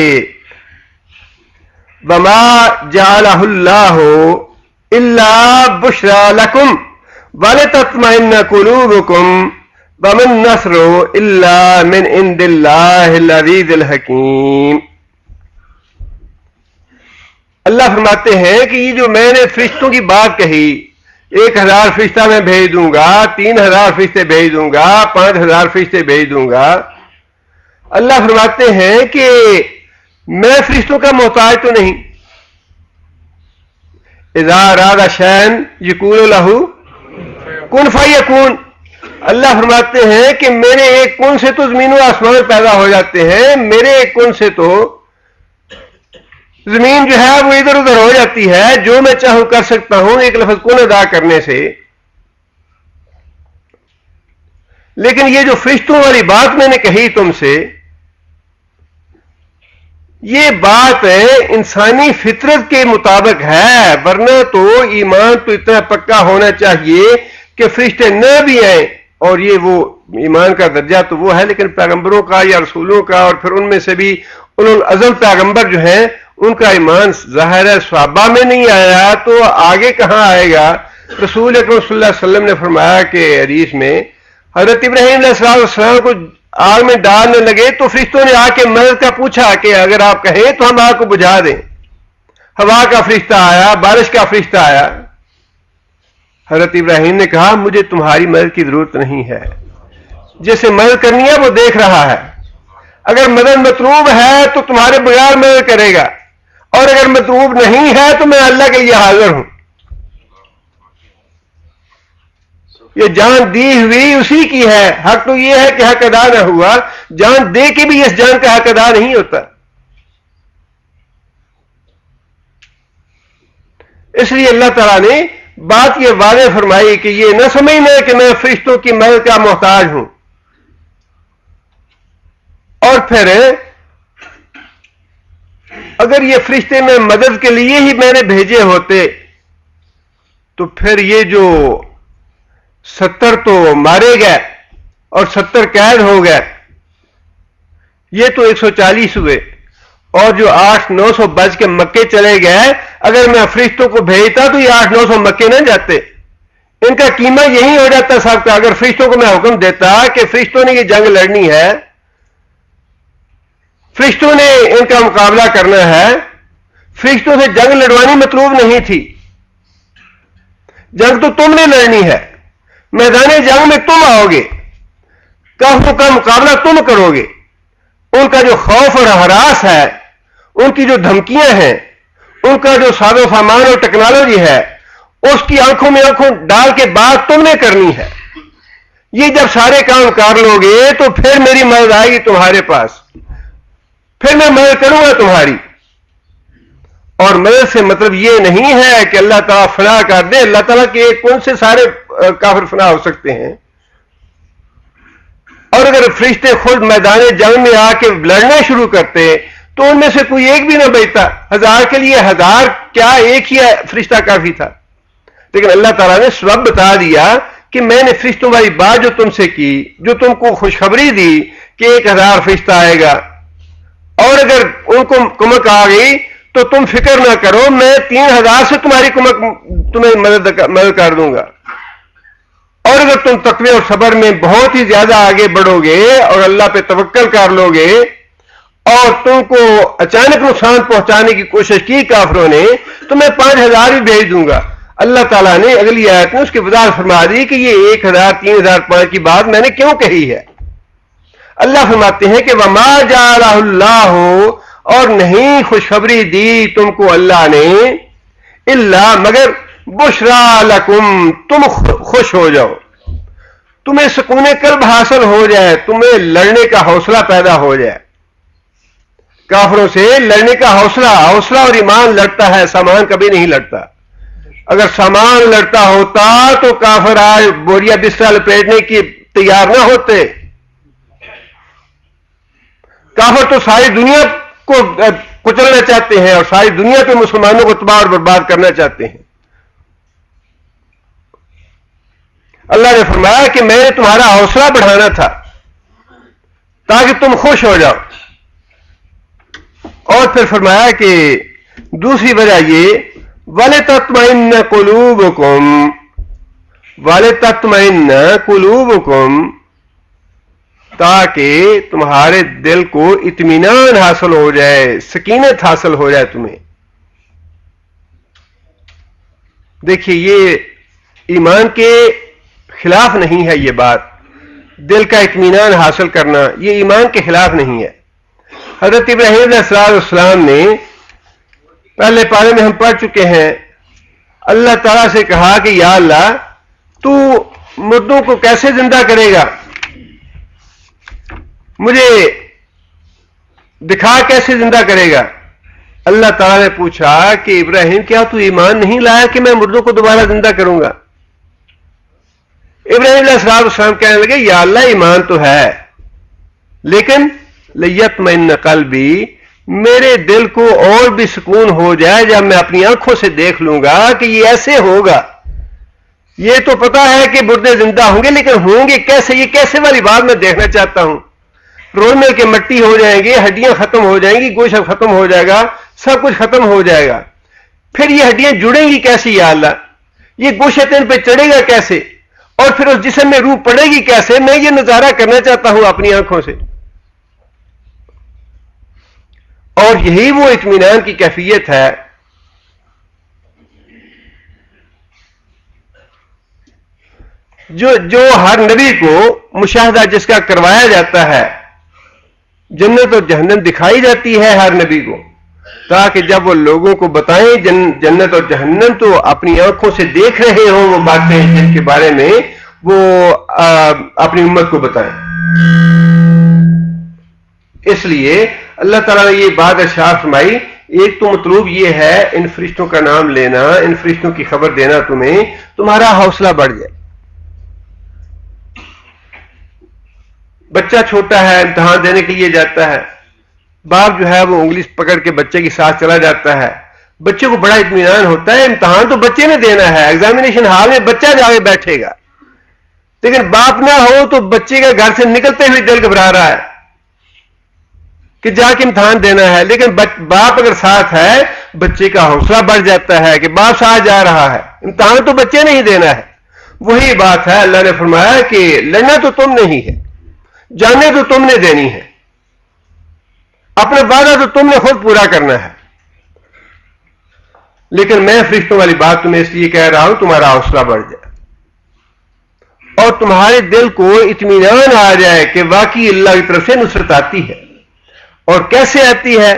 وما جعلہ اللہ الا بشرا لکم ولتطمئن قلوبکم وَمَن نَّصْرُ إِلَّا مِنْ عِندِ اللَّهِ الْعَزِيزِ الْحَكِيمِ. اللہ فرماتے ہیں کہ یہ جو میں نے فرشتوں کی بات کہی، 1000 فرشتہ میں بھیج دوں گا، 3000 فرشتے بھیج دوں گا، 5000 فرشتے بھیج دوں گا. اللہ فرماتے ہیں کہ میں فرشتوں کا محتاج تو نہیں. اذا اراد شیئا یقول لہ کن فیکون. اللہ فرماتے ہیں کہ میرے ایک کن سے تو زمین و آسمان پیدا ہو جاتے ہیں، میرے ایک کن سے تو زمین جو ہے وہ ادھر ادھر ہو جاتی ہے. جو میں چاہوں کر سکتا ہوں ایک لفظ کن ادا کرنے سے. لیکن یہ جو فرشتوں والی بات میں نے کہی تم سے، یہ بات انسانی فطرت کے مطابق ہے، ورنہ تو ایمان تو اتنا پکا ہونا چاہیے کہ فرشتے نہ بھی آئیں. اور یہ وہ ایمان کا درجہ تو وہ ہے، لیکن پیغمبروں کا یا رسولوں کا اور پھر ان میں سے بھی اولو العزم پیغمبر جو ہیں ان کا ایمان ظاہر ہے صحابہ میں نہیں آیا تو آگے کہاں آئے گا. رسول اکرم صلی اللہ علیہ وسلم نے فرمایا کہ حدیث میں حضرت ابراہیم علیہ السلام کو آگ میں ڈالنے لگے تو فرشتوں نے آ کے مدد کا پوچھا کہ اگر آپ کہیں تو ہم آگ کو بجھا دیں. ہوا کا فرشتہ آیا، بارش کا فرشتہ آیا. حضرت ابراہیم نے کہا مجھے تمہاری مدد کی ضرورت نہیں ہے، جسے مدد کرنی ہے وہ دیکھ رہا ہے. اگر مدد مطلوب ہے تو تمہارے بغیر مدد کرے گا، اور اگر مطلوب نہیں ہے تو میں اللہ کے لیے حاضر ہوں. یہ جان دی ہوئی اسی کی ہے. حق تو یہ ہے کہ حق ادا نہ ہوا، جان دے کے بھی اس جان کا حق ادا نہیں ہوتا. اس لیے اللہ تعالیٰ نے بات یہ واضح فرمائی کہ یہ نہ سمجھنا کہ میں فرشتوں کی مدد کا محتاج ہوں. اور پھر اگر یہ فرشتے میں مدد کے لیے ہی میں نے بھیجے ہوتے تو پھر یہ جو 70 تو مارے گئے اور 70 قید ہو گئے، یہ تو 140 ہوئے، اور جو 800-900 بچ کے مکے چلے گئے. اگر میں فرشتوں کو بھیجتا تو یہ 800-900 مکے نہ جاتے، ان کا قیمہ یہی ہو جاتا صاحب کا. اگر فرشتوں کو میں حکم دیتا کہ فرشتوں نے یہ جنگ لڑنی ہے، فرشتوں نے ان کا مقابلہ کرنا ہے، فرشتوں سے جنگ لڑوانی مطلوب نہیں تھی. جنگ تو تم نے لڑنی ہے. میدان جنگ میں تم آؤ گے, کافروں کا مقابلہ تم کرو گے. ان کا جو خوف اور ہراس ہے, ان کی جو دھمکیاں ہیں, ان کا جو ساز و سامان اور ٹیکنالوجی ہے, اس کی آنکھوں میں آنکھوں ڈال کے بات تم نے کرنی ہے. یہ جب سارے کام کر لو گے تو پھر میری مدد آئے گی تمہارے پاس, پھر میں مدد کروں گا تمہاری. اور مدد سے مطلب یہ نہیں ہے کہ اللہ تعالیٰ فنا کر دے. اللہ تعالیٰ کے کون سے سارے کافر فنا ہو سکتے ہیں؟ اور اگر فرشتے خود میدان جنگ میں آ کے لڑنا شروع کرتے تو ان میں سے کوئی ایک بھی نہ بچتا. 1000 کے لیے 1000 کیا, ایک ہی فرشتہ کافی تھا. لیکن اللہ تعالیٰ نے سبب بتا دیا کہ میں نے فرشتوں والی بات جو تم سے کی, جو تم کو خوشخبری دی کہ 1000 فرشتہ آئے گا, اور اگر ان کو کمک آ گئی تو تم فکر نہ کرو, میں 3000 سے تمہاری تمہیں مدد کر دوں گا. اور اگر تم تقوی اور صبر میں بہت ہی زیادہ آگے بڑھو گے اور اللہ پہ توکل کر لو گے, اور تم کو اچانک نقصان پہنچانے کی کوشش کی کافروں نے, تو میں 5000 بھی بھیج دوں گا. اللہ تعالیٰ نے اگلی آیت میں اس کی وضاحت فرما دی کہ یہ 1000 3000 5 کی بات میں نے کیوں کہی ہے. اللہ فرماتے ہیں کہ وما جعلہ اللہ, اور نہیں خوشخبری دی تم کو اللہ نے, الا مگر بشرا لکم, تم خوش ہو جاؤ, تمہیں سکون قلب حاصل ہو جائے, تمہیں لڑنے کا حوصلہ پیدا ہو جائے. کافروں سے لڑنے کا حوصلہ اور ایمان لڑتا ہے, سامان کبھی نہیں لڑتا. اگر سامان لڑتا ہوتا تو کافر آج بوریا بستر لپیٹنے کی تیار نہ ہوتے. کافر تو ساری دنیا کو کچلنا چاہتے ہیں اور ساری دنیا پہ مسلمانوں کو تباہ اور برباد کرنا چاہتے ہیں. اللہ نے فرمایا کہ میں نے تمہارا حوصلہ بڑھانا تھا تاکہ تم خوش ہو جاؤ. اور پھر فرمایا کہ دوسری وجہ یہ وَلِتَطْمَئِنَّ قُلُوبُكُمْ, وَلِتَطْمَئِنَّ قُلُوبُكُمْ, تاکہ تمہارے دل کو اطمینان حاصل ہو جائے, سکینت حاصل ہو جائے تمہیں. دیکھیے یہ ایمان کے خلاف نہیں ہے, یہ بات دل کا اطمینان حاصل کرنا یہ ایمان کے خلاف نہیں ہے. حضرت ابراہیم علیہ السلام نے پہلے پارے میں ہم پڑھ چکے ہیں, اللہ تعالیٰ سے کہا کہ یا اللہ تو مردوں کو کیسے زندہ کرے گا, مجھے دکھا کیسے زندہ کرے گا. اللہ تعالیٰ نے پوچھا کہ ابراہیم کیا تو ایمان نہیں لایا کہ میں مردوں کو دوبارہ زندہ کروں گا. ابراہیم علیہ السلام کہنے لگے یا اللہ ایمان تو ہے, لیکن لیطمئن قلبی, میرے دل کو اور بھی سکون ہو جائے جب میں اپنی آنکھوں سے دیکھ لوں گا کہ یہ ایسے ہوگا. یہ تو پتا ہے کہ مردے زندہ ہوں گے, لیکن ہوں گے کیسے, یہ کیسے والی بات میں دیکھنا چاہتا ہوں. رول مل کے مٹی ہو جائیں گے, ہڈیاں ختم ہو جائیں گی, گوشت ختم ہو جائے گا, سب کچھ ختم ہو جائے گا. پھر یہ ہڈیاں جڑیں گی کیسے یا اللہ, یہ گوشت ان پہ چڑھے گا کیسے, اور پھر اس جسم میں روح پڑے گی کیسے. میں یہ نظارہ کرنا چاہتا ہوں اپنی آنکھوں سے. اور یہی وہ اطمینان کی کیفیت ہے جو ہر نبی کو مشاہدہ جس کا کروایا جاتا ہے. جنت اور جہنم دکھائی جاتی ہے ہر نبی کو, تاکہ جب وہ لوگوں کو بتائیں جنت اور جہنم تو اپنی آنکھوں سے دیکھ رہے ہوں وہ باتیں جن کے بارے میں وہ اپنی امت کو بتائیں. اس لیے اللہ تعالیٰ نے یہ بات ارشاد فرمائی, ایک تو مطلوب یہ ہے ان فرشتوں کا نام لینا, ان فرشتوں کی خبر دینا تمہیں, تمہارا حوصلہ بڑھ جائے. بچہ چھوٹا ہے, امتحان دینے کے لیے جاتا ہے, باپ جو ہے وہ انگلی پکڑ کے بچے کے ساتھ چلا جاتا ہے. بچے کو بڑا اطمینان ہوتا ہے, امتحان تو بچے نے دینا ہے, ایگزامینیشن ہال میں بچہ جا کے بیٹھے گا. لیکن باپ نہ ہو تو بچے کا گھر سے نکلتے ہوئے دل گھبرا رہا ہے کہ جا کے امتحان دینا ہے. لیکن باپ اگر ساتھ ہے بچے کا حوصلہ بڑھ جاتا ہے کہ باپ ساتھ جا رہا ہے, امتحان تو بچے نے ہی دینا ہے. وہی بات ہے, اللہ نے فرمایا کہ لڑنا تو تم نے ہی ہے, جانیں تو تم نے دینی ہے, اپنا وعدہ تو تم نے خود پورا کرنا ہے. لیکن میں فرشتوں والی بات تمہیں اس لیے کہہ رہا ہوں تمہارا حوصلہ بڑھ جائے اور تمہارے دل کو اطمینان آ جائے کہ واقعی اللہ کی طرف سے نصرت آتی ہے. اور کیسے آتی ہے؟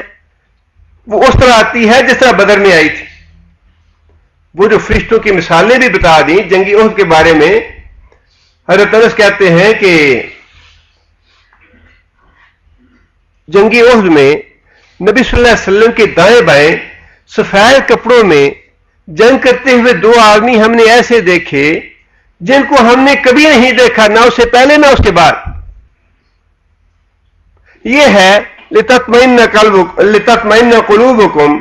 وہ اس طرح آتی ہے جس طرح بدر میں آئی تھی. وہ جو فرشتوں کی مثالیں بھی بتا دیں جنگی احد کے بارے میں. حضرت انس کہتے ہیں کہ جنگی احد میں نبی صلی اللہ علیہ وسلم کے دائیں بائیں سفید کپڑوں میں جنگ کرتے ہوئے 2 آدمی ہم نے ایسے دیکھے جن کو ہم نے کبھی نہیں دیکھا، نہ اس سے پہلے نہ اس کے بعد. یہ ہے لتطمئن قلوبکم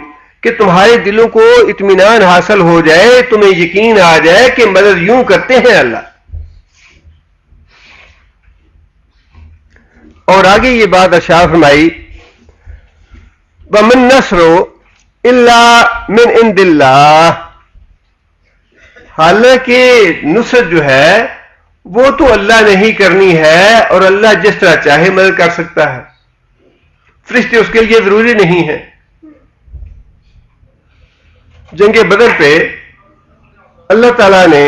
کہ تمہارے دلوں کو اطمینان حاصل ہو جائے، تمہیں یقین آ جائے کہ مدد یوں کرتے ہیں اللہ. اور آگے یہ بات ارشاد فرمائی وَمَن نَّصْرُ إِلَّا مِنْ عِنْدِ اللَّهِ، حالانکہ نصرت جو ہے وہ تو اللہ نے ہی کرنی ہے اور اللہ جس طرح چاہے مدد کر سکتا ہے، فرشتے اس کے لیے ضروری نہیں ہے. جنگ بدر پہ اللہ تعالیٰ نے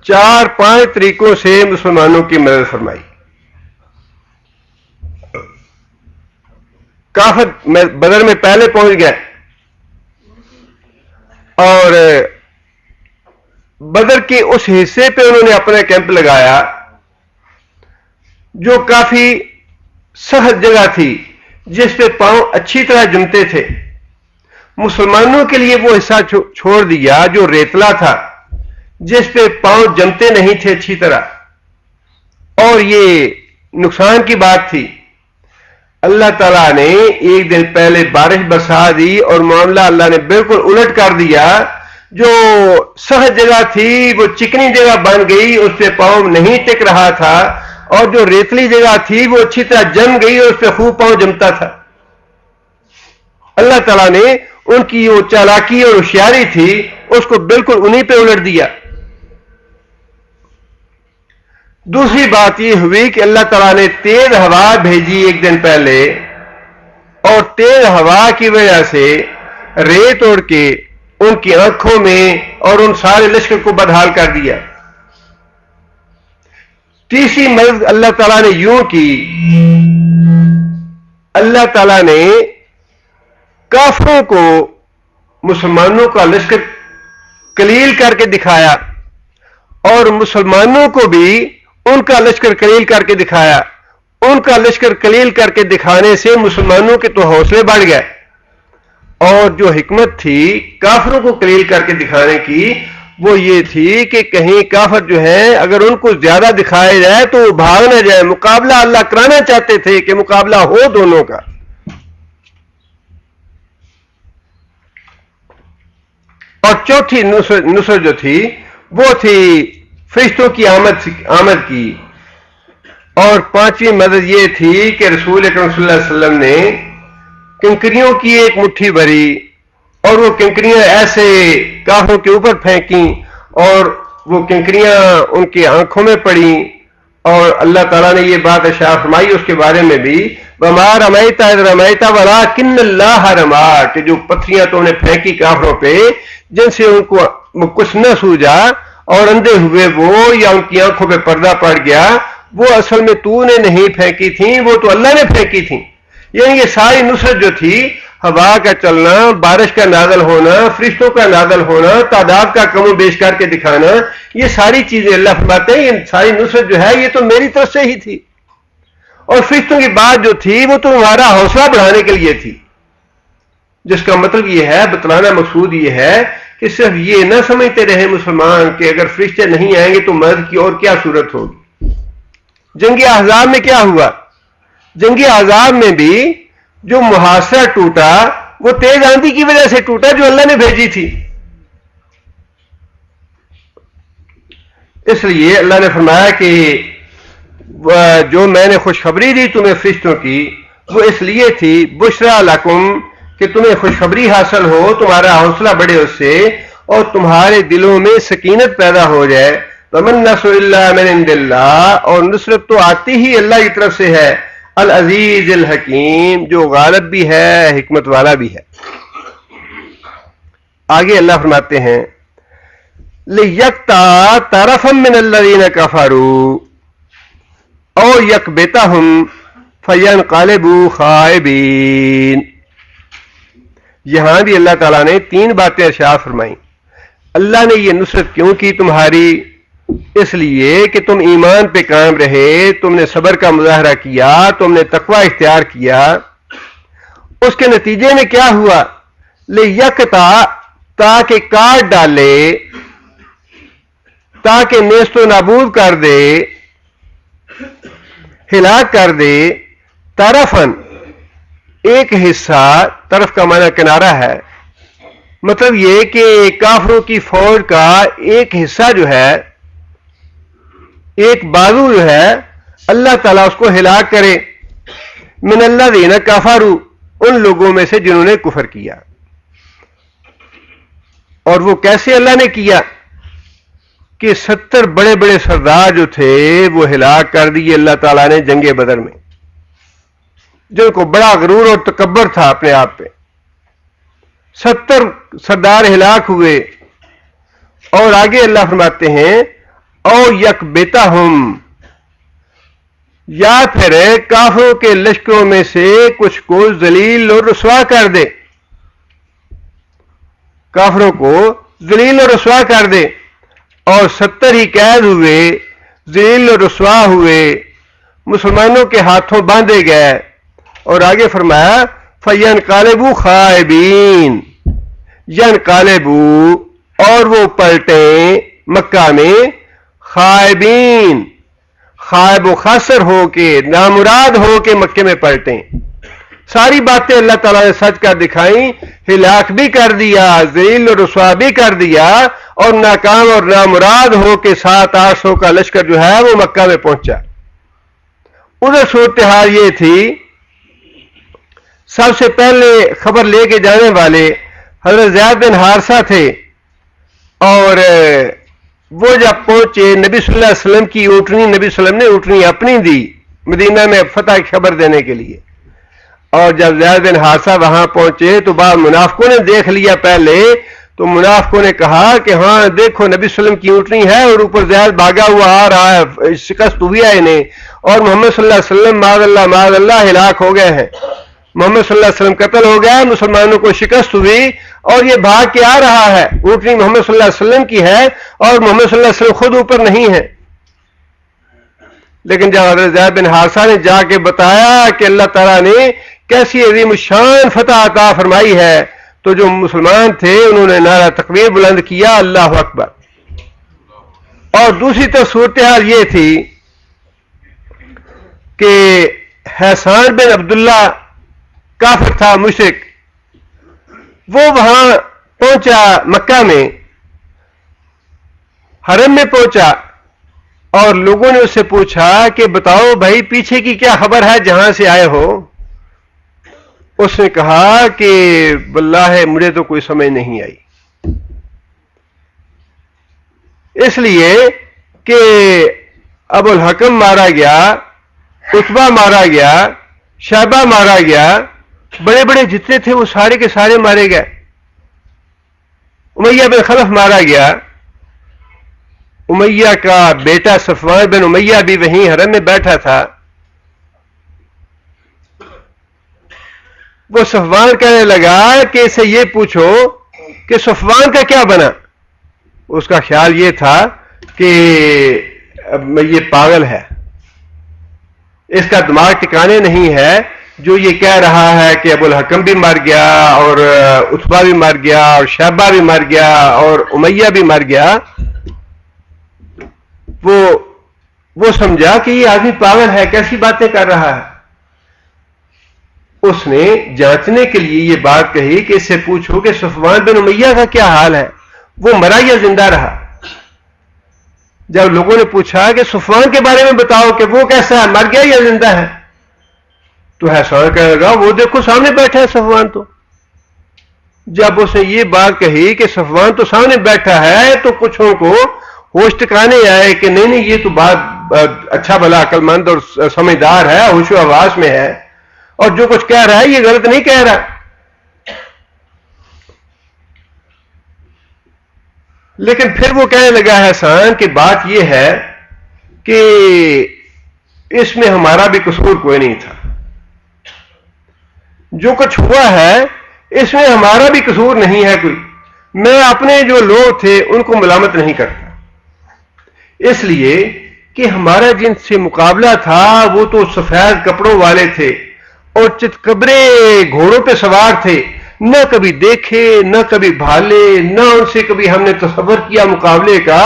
4-5 طریقوں سے مسلمانوں کی مدد فرمائی. کافر بدر میں پہلے پہنچ گئے اور بدر کے اس حصے پہ انہوں نے اپنا کیمپ لگایا جو کافی سخت جگہ تھی جس پہ پاؤں اچھی طرح جمتے تھے. مسلمانوں کے لیے وہ حصہ چھوڑ دیا جو ریتلا تھا جس پہ پاؤں جمتے نہیں تھے اچھی طرح، اور یہ نقصان کی بات تھی. اللہ تعالیٰ نے ایک دن پہلے بارش برسا دی اور معاملہ اللہ نے بالکل الٹ کر دیا. جو سخت جگہ تھی وہ چکنی جگہ بن گئی، اس پہ پاؤں نہیں ٹک رہا تھا، اور جو ریتلی جگہ تھی وہ اچھی طرح جم گئی اور اس پہ خوب پاؤں جمتا تھا. اللہ تعالیٰ نے ان کی وہ چالاکی اور ہوشیاری تھی اس کو بالکل انہی پہ الٹ دیا. دوسری بات یہ ہوئی کہ اللہ تعالیٰ نے تیز ہوا بھیجی ایک دن پہلے، اور تیز ہوا کی وجہ سے ریت اڑ کے ان کی آنکھوں میں اور ان سارے لشکر کو بدحال کر دیا. تیسری مدد اللہ تعالیٰ نے یوں کی، اللہ تعالیٰ نے کافروں کو مسلمانوں کا لشکر قلیل کر کے دکھایا اور مسلمانوں کو بھی ان کا لشکر قلیل کر کے دکھایا. ان کا لشکر قلیل کر کے دکھانے سے مسلمانوں کے تو حوصلے بڑھ گئے، اور جو حکمت تھی کافروں کو قلیل کر کے دکھانے کی وہ یہ تھی کہ کہیں کافر جو ہیں اگر ان کو زیادہ دکھایا جائے تو وہ بھاگ نہ جائے. مقابلہ اللہ کرانا چاہتے تھے کہ مقابلہ ہو دونوں کا. اور چوتھی نصرت جو تھی وہ تھی فرشتوں کی آمد کی. اور پانچویں مدد یہ تھی کہ رسول اکرم صلی اللہ علیہ وسلم نے کنکریوں کی ایک مٹھی بھری اور وہ کنکریاں ایسے کافروں کے اوپر پھینکیں اور وہ کنکریاں ان کی آنکھوں میں پڑیں. اور اللہ تعالیٰ نے یہ بات ارشاد فرمائی اس کے بارے میں بھی وَمَا رَمَيْتَ إِذْ رَمَيْتَ وَلَٰكِنَّ اللَّهَ رَمَىٰ، کہ جو پتھریاں تو نے پھینکی کافروں پہ جن سے ان کو کچھ نہ سوجا اور اندھے ہوئے وہ یا ان کی آنکھوں پہ پردہ پڑ گیا، وہ اصل میں تو نے نہیں پھینکی تھیں، وہ تو اللہ نے پھینکی تھیں. یعنی یہ ساری نصرت جو تھی، ہوا کا چلنا، بارش کا نازل ہونا، فرشتوں کا نازل ہونا، تعداد کا کم و بیش کر کے دکھانا، یہ ساری چیزیں اللہ فرماتے ہیں یہ ساری نصرت جو ہے یہ تو میری طرف سے ہی تھی. اور فرشتوں کی بات جو تھی وہ تو ہمارا حوصلہ بڑھانے کے لیے تھی، جس کا مطلب یہ ہے، بتلانا مقصود یہ ہے کہ صرف یہ نہ سمجھتے رہے مسلمان کہ اگر فرشتے نہیں آئیں گے تو مدد کی اور کیا صورت ہوگی. جنگ احزاب میں کیا ہوا؟ جنگ احزاب میں بھی جو محاصرہ ٹوٹا وہ تیز آندھی کی وجہ سے ٹوٹا جو اللہ نے بھیجی تھی. اس لیے اللہ نے فرمایا کہ جو میں نے خوشخبری دی تمہیں فرشتوں کی وہ اس لیے تھی بشرا لکم، کہ تمہیں خوشخبری حاصل ہو، تمہارا حوصلہ بڑھے اس سے اور تمہارے دلوں میں سکینت پیدا ہو جائے. وَمَن نَّصْرُ إِلَّا مِنْ عِنْدِ اللَّهِ، اور نصرت تو آتی ہی اللہ کی طرف سے ہے، العزیز الحکیم، جو غالب بھی ہے حکمت والا بھی ہے. آگے اللہ فرماتے ہیں لِيَقْطَعَ طَرَفًا مِّنَ الَّذِينَ كَفَرُوا أَوْ يَكْبِتَهُمْ فَيَنْقَلِبُوا خَائِبِينَ. یہاں بھی اللہ تعالیٰ نے 3 باتیں ارشاد فرمائیں. اللہ نے یہ نصرت کیوں کی تمہاری؟ اس لیے کہ تم ایمان پہ قائم رہے، تم نے صبر کا مظاہرہ کیا، تم نے تقوی اختیار کیا. اس کے نتیجے میں کیا ہوا؟ لِيَقْطَعَ تاکہ کاٹ ڈالے، تاکہ نیست و نابود کر دے، ہلاک کر دے، طرفن ایک حصہ، طرف کا معنی کنارہ ہے، مطلب یہ کہ کافروں کی فوج کا ایک حصہ جو ہے، ایک بازو جو ہے، اللہ تعالیٰ اس کو ہلاک کرے. من الذین کفروا، ان لوگوں میں سے جنہوں نے کفر کیا. اور وہ کیسے اللہ نے کیا؟ کہ 70 بڑے بڑے سردار جو تھے وہ ہلاک کر دیے اللہ تعالیٰ نے جنگ بدر میں، جن کو بڑا غرور اور تکبر تھا اپنے آپ پہ. 70 سردار ہلاک ہوئے. اور آگے اللہ فرماتے ہیں او یکبتہم، یا پھر کافروں کے لشکروں میں سے کچھ کو ذلیل اور رسوا کر دے، کافروں کو ذلیل اور رسوا کر دے. اور 70 ہی قید ہوئے، ذلیل اور رسوا ہوئے، مسلمانوں کے ہاتھوں باندھے گئے. اور آگے فرمایا فَيَنْقَلِبُوا خَائِبِينَ، يَنْقَلِبُوا، اور وہ پلٹیں مکہ میں، خائبین، خائب و خاسر ہو کے، نامراد ہو کے مکے میں پلٹیں. ساری باتیں اللہ تعالیٰ نے سچ کر دکھائیں، ہلاک بھی کر دیا، ذلیل و رسوا بھی کر دیا، اور ناکام اور نامراد ہو کے 700-800 کا لشکر جو ہے وہ مکہ میں پہنچا. ادھر صورتحال یہ تھی، سب سے پہلے خبر لے کے جانے والے حضرت زید بن حارثہ تھے. اور وہ جب پہنچے نبی صلی اللہ علیہ وسلم کی اونٹنی، نبی صلی اللہ علیہ وسلم نے اونٹنی اپنی دی مدینہ میں فتح کی خبر دینے کے لیے. اور جب زید بن حارثہ وہاں پہنچے تو بعض منافقوں نے دیکھ لیا پہلے، تو منافقوں نے کہا کہ ہاں دیکھو نبی صلی اللہ علیہ وسلم کی اونٹنی ہے اور اوپر زید بھاگا ہوا آ رہا ہے، شکست ہوئی ہے انہیں، اور محمد صلی اللہ علیہ وسلم معاذ اللہ ہلاک ہو گئے ہیں، محمد صلی اللہ علیہ وسلم قتل ہو گیا، مسلمانوں کو شکست ہوئی، اور یہ بھاگ کے آ رہا ہے. اونٹنی محمد صلی اللہ علیہ وسلم کی ہے اور محمد صلی اللہ علیہ وسلم خود اوپر نہیں ہے. لیکن جب حضرت زید بن حارثہ نے جا کے بتایا کہ اللہ تعالیٰ نے کیسی عظیم الشان فتح عطا فرمائی ہے، تو جو مسلمان تھے انہوں نے نعرہ تکبیر بلند کیا، اللہ اکبر. اور دوسری طرف صورتحال یہ تھی کہ حسان بن عبداللہ کافر تھا، مشرک، وہ وہاں پہنچا مکہ میں، حرم میں پہنچا، اور لوگوں نے اس سے پوچھا کہ بتاؤ بھائی پیچھے کی کیا خبر ہے جہاں سے آئے ہو؟ اس نے کہا کہ واللہ مجھے تو کوئی سمجھ نہیں آئی، اس لیے کہ ابو الحکم مارا گیا، عتبہ مارا گیا، شیبہ مارا گیا، بڑے بڑے جتنے تھے وہ سارے کے سارے مارے گئے. امیہ بن خلف مارا گیا، امیہ کا بیٹا صفوان بن امیہ بھی وہیں حرم میں بیٹھا تھا. وہ صفوان کہنے لگا کہ اسے یہ پوچھو کہ صفوان کا کیا بنا. اس کا خیال یہ تھا کہ یہ پاگل ہے، اس کا دماغ ٹکانے نہیں ہے، جو یہ کہہ رہا ہے کہ ابو الحکم بھی مر گیا اور عتبہ بھی مر گیا اور شیبہ بھی مر گیا اور امیہ بھی مر گیا. وہ سمجھا کہ یہ آدمی پاگل ہے، کیسی باتیں کر رہا ہے. اس نے جانچنے کے لیے یہ بات کہی کہ اس سے پوچھو کہ صفوان بن امیہ کا کیا حال ہے، وہ مرا یا زندہ رہا. جب لوگوں نے پوچھا کہ صفوان کے بارے میں بتاؤ کہ وہ کیسا ہے، مر گیا یا زندہ ہے، تو حسان کہے گا وہ دیکھو سامنے بیٹھا ہے صفوان. تو جب اس نے یہ بات کہی کہ صفوان تو سامنے بیٹھا ہے تو کچھوں کو ہوش ٹکانے آئے کہ نہیں یہ تو بات اچھا بھلا عقل مند اور سمجھدار ہے، ہوش و حواس میں ہے، اور جو کچھ کہہ رہا ہے یہ غلط نہیں کہہ رہا. لیکن پھر وہ کہنے لگا ہے حسان کہ بات یہ ہے کہ اس میں ہمارا بھی قصور کوئی نہیں تھا، جو کچھ ہوا ہے اس میں ہمارا بھی قصور نہیں ہے کوئی، میں اپنے جو لوگ تھے ان کو ملامت نہیں کرتا، اس لیے کہ ہمارا جن سے مقابلہ تھا وہ تو سفید کپڑوں والے تھے اور چتکبرے گھوڑوں پہ سوار تھے، نہ کبھی دیکھے نہ کبھی بھالے، نہ ان سے کبھی ہم نے تصور کیا مقابلے کا،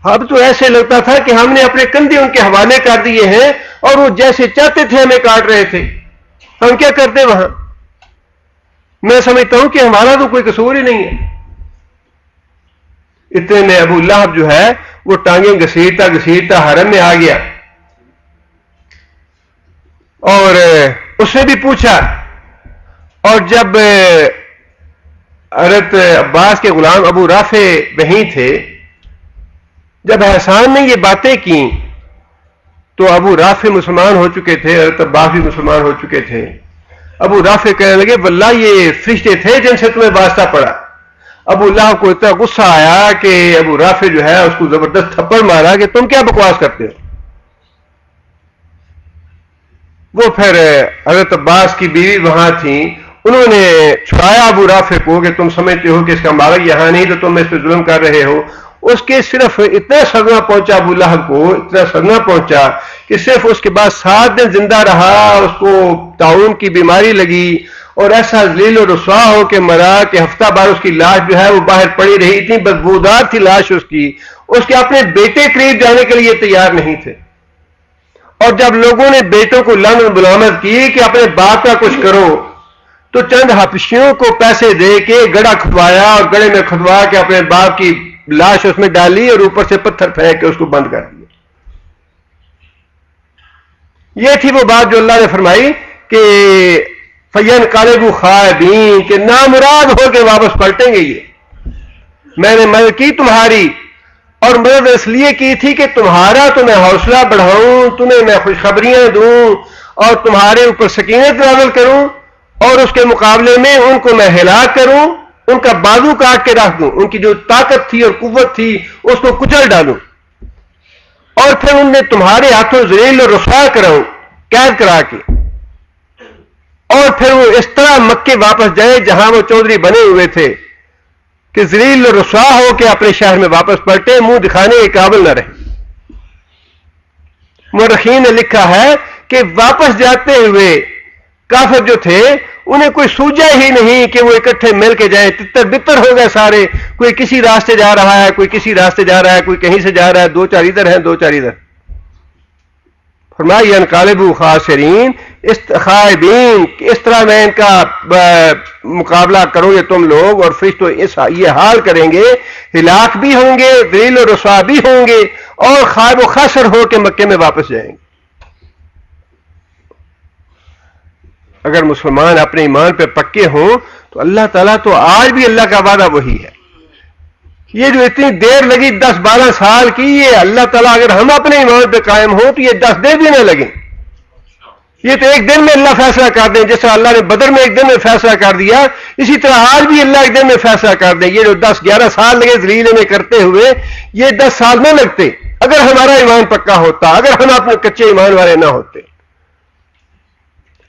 اب تو ایسے لگتا تھا کہ ہم نے اپنے کندھے ان کے حوالے کر دیے ہیں اور وہ جیسے چاہتے تھے ہمیں کاٹ رہے تھے، ہم کیا کرتے وہاں؟ میں سمجھتا ہوں کہ ہمارا تو کوئی قصور ہی نہیں ہے۔ اتنے میں ابو لہب جو ہے وہ ٹانگیں گھسیٹتا گھسیٹتا حرم میں آ گیا اور اس نے بھی پوچھا، اور جب حضرت عباس کے غلام ابو رافع وہیں تھے، جب احسان نے یہ باتیں کی تو ابو رافع مسلمان ہو چکے تھے، حضرت عباس بھی مسلمان ہو چکے تھے۔ ابو رافع کہنے لگے واللہ یہ فرشتے تھے جن سے تمہیں واسطہ پڑا۔ ابو لہب کو اتنا غصہ آیا کہ ابو رافع جو ہے اس کو زبردست تھپڑ مارا کہ تم کیا بکواس کرتے ہو۔ وہ پھر حضرت عباس کی بیوی وہاں تھیں، انہوں نے چھڑایا ابو رافع کو کہ تم سمجھتے ہو کہ اس کا مالک یہاں نہیں تو تم اس پہ ظلم کر رہے ہو۔ اس کے صرف اتنا صدمہ پہنچا ابو لہب کو، اتنا صدمہ پہنچا کہ صرف اس کے بعد 7 دن زندہ رہا، اس کو طاعون کی بیماری لگی اور ایسا ذلیل و رسوا ہو کے مرا کہ ہفتہ بار اس کی لاش جو ہے وہ باہر پڑی رہی تھی، بدبودار تھی لاش اس کی، اس کے اپنے بیٹے قریب جانے کے لیے تیار نہیں تھے۔ اور جب لوگوں نے بیٹوں کو لعن و ملامت کی کہ اپنے باپ کا کچھ کرو تو چند حبشیوں کو پیسے دے کے گڑھا کھدوایا اور گڑھے میں کھدوا کے اپنے باپ کی لاش اس میں ڈالی اور اوپر سے پتھر پھینک کے اس کو بند کر دیا۔ یہ تھی وہ بات جو اللہ نے فرمائی کہ فَيَنْقَلِبُوا خَائِبِينَ کہ نامراد ہو کے واپس پلٹیں گے۔ یہ میں نے مدد کی تمہاری، اور مدد اس لیے کی تھی کہ تمہارا تمہیں حوصلہ بڑھاؤں، تمہیں میں خوشخبریاں دوں اور تمہارے اوپر سکینت نازل کروں، اور اس کے مقابلے میں ان کو میں ہلاک کروں، ان کا بازو کاٹ کے رکھ دوں، ان کی جو طاقت تھی اور قوت تھی اس کو کچل ڈالوں، اور پھر ان میں تمہارے ہاتھوں ذلیل اور رسوا کراؤں قید کرا کے، اور پھر وہ اس طرح مکے واپس جائے جہاں وہ چودھری بنے ہوئے تھے کہ ذلیل اور رسوا ہو کے اپنے شہر میں واپس پلٹے، منہ دکھانے کے قابل نہ رہے۔ مورخین نے لکھا ہے کہ واپس جاتے ہوئے کافر جو تھے انہیں کوئی سوجا ہی نہیں کہ وہ اکٹھے مل کے جائیں، تتر بتر ہو گئے سارے، کوئی کسی راستے جا رہا ہے، کوئی کسی راستے جا رہا ہے، کوئی کہیں سے جا رہا ہے، 2-4 ادھر ہیں 2-4 ادھر۔ فرمایا يَنْقَلِبُوا خَاسِرِينَ خائبین، اس طرح میں ان کا مقابلہ کرو گے تم لوگ، اور فرشتوں یہ حال کریں گے، ہلاک بھی ہوں گے، ذلیل و رسوا بھی ہوں گے، اور خائب و خاسر ہو کے مکے میں واپس جائیں گے۔ اگر مسلمان اپنے ایمان پہ پکے ہوں تو اللہ تعالیٰ تو آج بھی اللہ کا وعدہ وہی ہے۔ یہ جو اتنی دیر لگی 10-12 سال کی، یہ اللہ تعالیٰ اگر ہم اپنے ایمان پہ قائم ہوں تو یہ 10 دن بھی نہ لگیں، یہ تو ایک دن میں اللہ فیصلہ کر دیں، جیسا اللہ نے بدر میں ایک دن میں فیصلہ کر دیا، اسی طرح آج بھی اللہ ایک دن میں فیصلہ کر دیں۔ یہ جو 10-11 سال لگے ذلیل میں کرتے ہوئے، یہ 10 سال نہ لگتے اگر ہمارا ایمان پکا ہوتا، اگر ہم اپنے کچے ایمان والے نہ ہوتے،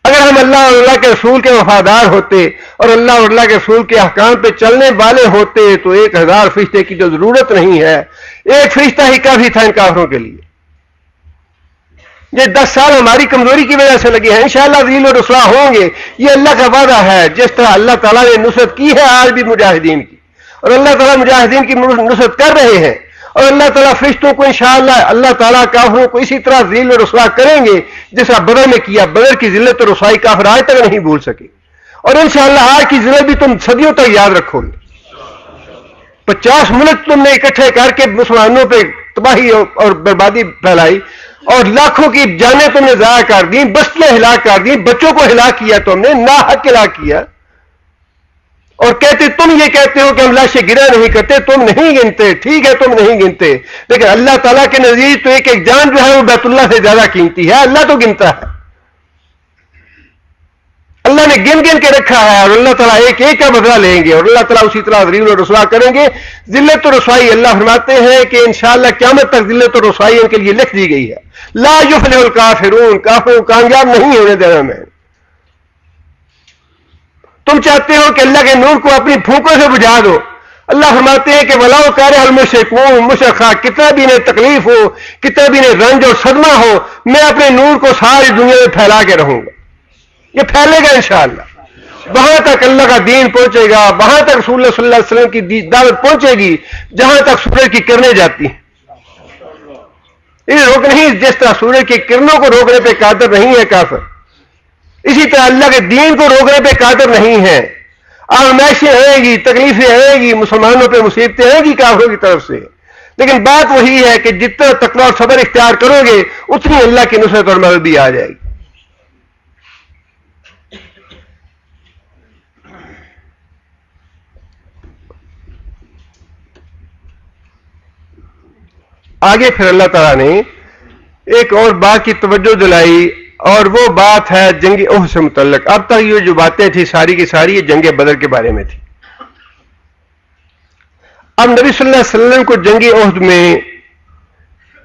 اگر ہم اللہ اور اللہ کے رسول کے وفادار ہوتے اور اللہ اور اللہ کے رسول کے احکام پہ چلنے والے ہوتے تو 1000 فرشتے کی جو ضرورت نہیں ہے، ایک فرشتہ ہی کافی تھا ان کافروں کے لیے۔ یہ 10 سال ہماری کمزوری کی وجہ سے لگے ہیں، انشاءاللہ ذلیل و رسوا ہوں گے، یہ اللہ کا وعدہ ہے۔ جس طرح اللہ تعالیٰ نے نصرت کی ہے آج بھی مجاہدین کی، اور اللہ تعالیٰ مجاہدین کی نصرت کر رہے ہیں، اور اللہ تعالیٰ فرشتوں کو انشاءاللہ اللہ تعالیٰ کافروں کو اسی طرح ذلیل و رسوا کریں گے جیسا بدر میں کیا۔ بدر کی ذلت و رسوائی کافر آج تک نہیں بھول سکے، اور انشاءاللہ آج کی ذلت بھی تم صدیوں تک یاد رکھو گے۔ 50 ملک تم نے اکٹھے کر کے مسلمانوں پہ تباہی اور بربادی پھیلائی، اور لاکھوں کی جانیں تم نے ضائع کر دیں، بستیاں ہلاک کر دیں، بچوں کو ہلاک کیا تم نے، ناحق ہلاک کیا، اور کہتے تم یہ کہتے ہو کہ ہم لاشیں گرا نہیں کرتے، تم نہیں گنتے، ٹھیک ہے تم نہیں گنتے، لیکن اللہ تعالیٰ کے نزدیک تو ایک ایک جان جو ہے وہ بیت اللہ سے زیادہ قیمتی ہے، اللہ تو گنتا ہے۔ اللہ نے گن گن کے رکھا ہے اور اللہ تعالیٰ ایک ایک کا بدلہ لیں گے اور اللہ تعالیٰ اسی طرح ذلیل و رسوا کریں گے. ذلت و رسوائی اللہ فرماتے ہیں کہ انشاءاللہ قیامت تک ذلت و رسوائی ان کے لیے لکھ دی گئی ہے. لا یفلح الکافرون، کافروں کو کامیاب نہیں ہونے دینا میں. تم چاہتے ہو کہ اللہ کے نور کو اپنی پھونکوں سے بجھا دو. اللہ فرماتے ہیں کہ ولاؤ کارہ المشرکون، مشرکہ کتنا بھی انہیں تکلیف ہو، کتنا بھی انہیں رنج اور صدمہ ہو، میں اپنے نور کو ساری دنیا میں پھیلا کے رہوں گا. یہ پھیلے گا انشاءاللہ. وہاں تک اللہ کا دین پہنچے گا، وہاں تک رسول اللہ صلی اللہ علیہ وسلم کی دعوت پہنچے گی جہاں تک سورج کی کرنیں جاتی ہیں. یہ روک نہیں، جس طرح سورج کی کرنوں کو روکنے پہ قادر نہیں ہے کافر، اسی طرح اللہ کے دین کو روکنے پہ قادر نہیں ہے. آزمائشیں آئیں گی، تکلیفیں آئیں گی، مسلمانوں پہ مصیبتیں آئیں گی کافروں کی طرف سے، لیکن بات وہی ہے کہ جتنا تقویٰ اور صبر اختیار کرو گے اتنی اللہ کی نصرت اور مدد بھی آ جائے گی. آگے پھر اللہ تعالیٰ نے ایک اور بات کی توجہ دلائی اور وہ بات ہے جنگ احد سے متعلق. اب تک یہ جو باتیں تھیں ساری کی ساری یہ جنگ بدر کے بارے میں تھی. اب نبی صلی اللہ علیہ وسلم کو جنگ احد میں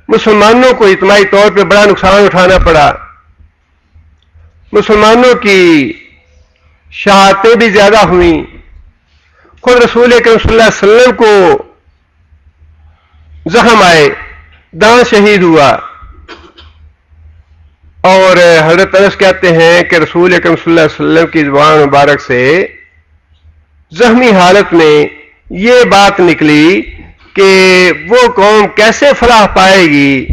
مسلمانوں کو اجتماعی طور پہ بڑا نقصان اٹھانا پڑا. مسلمانوں کی شہادتیں بھی زیادہ ہوئیں. خود رسول اکرم صلی اللہ علیہ وسلم کو زخم آئے، داں شہید ہوا. اور حضرت انس کہتے ہیں کہ رسول اکرم صلی اللہ علیہ وسلم کی زبان مبارک سے زخمی حالت میں یہ بات نکلی کہ وہ قوم کیسے فلاح پائے گی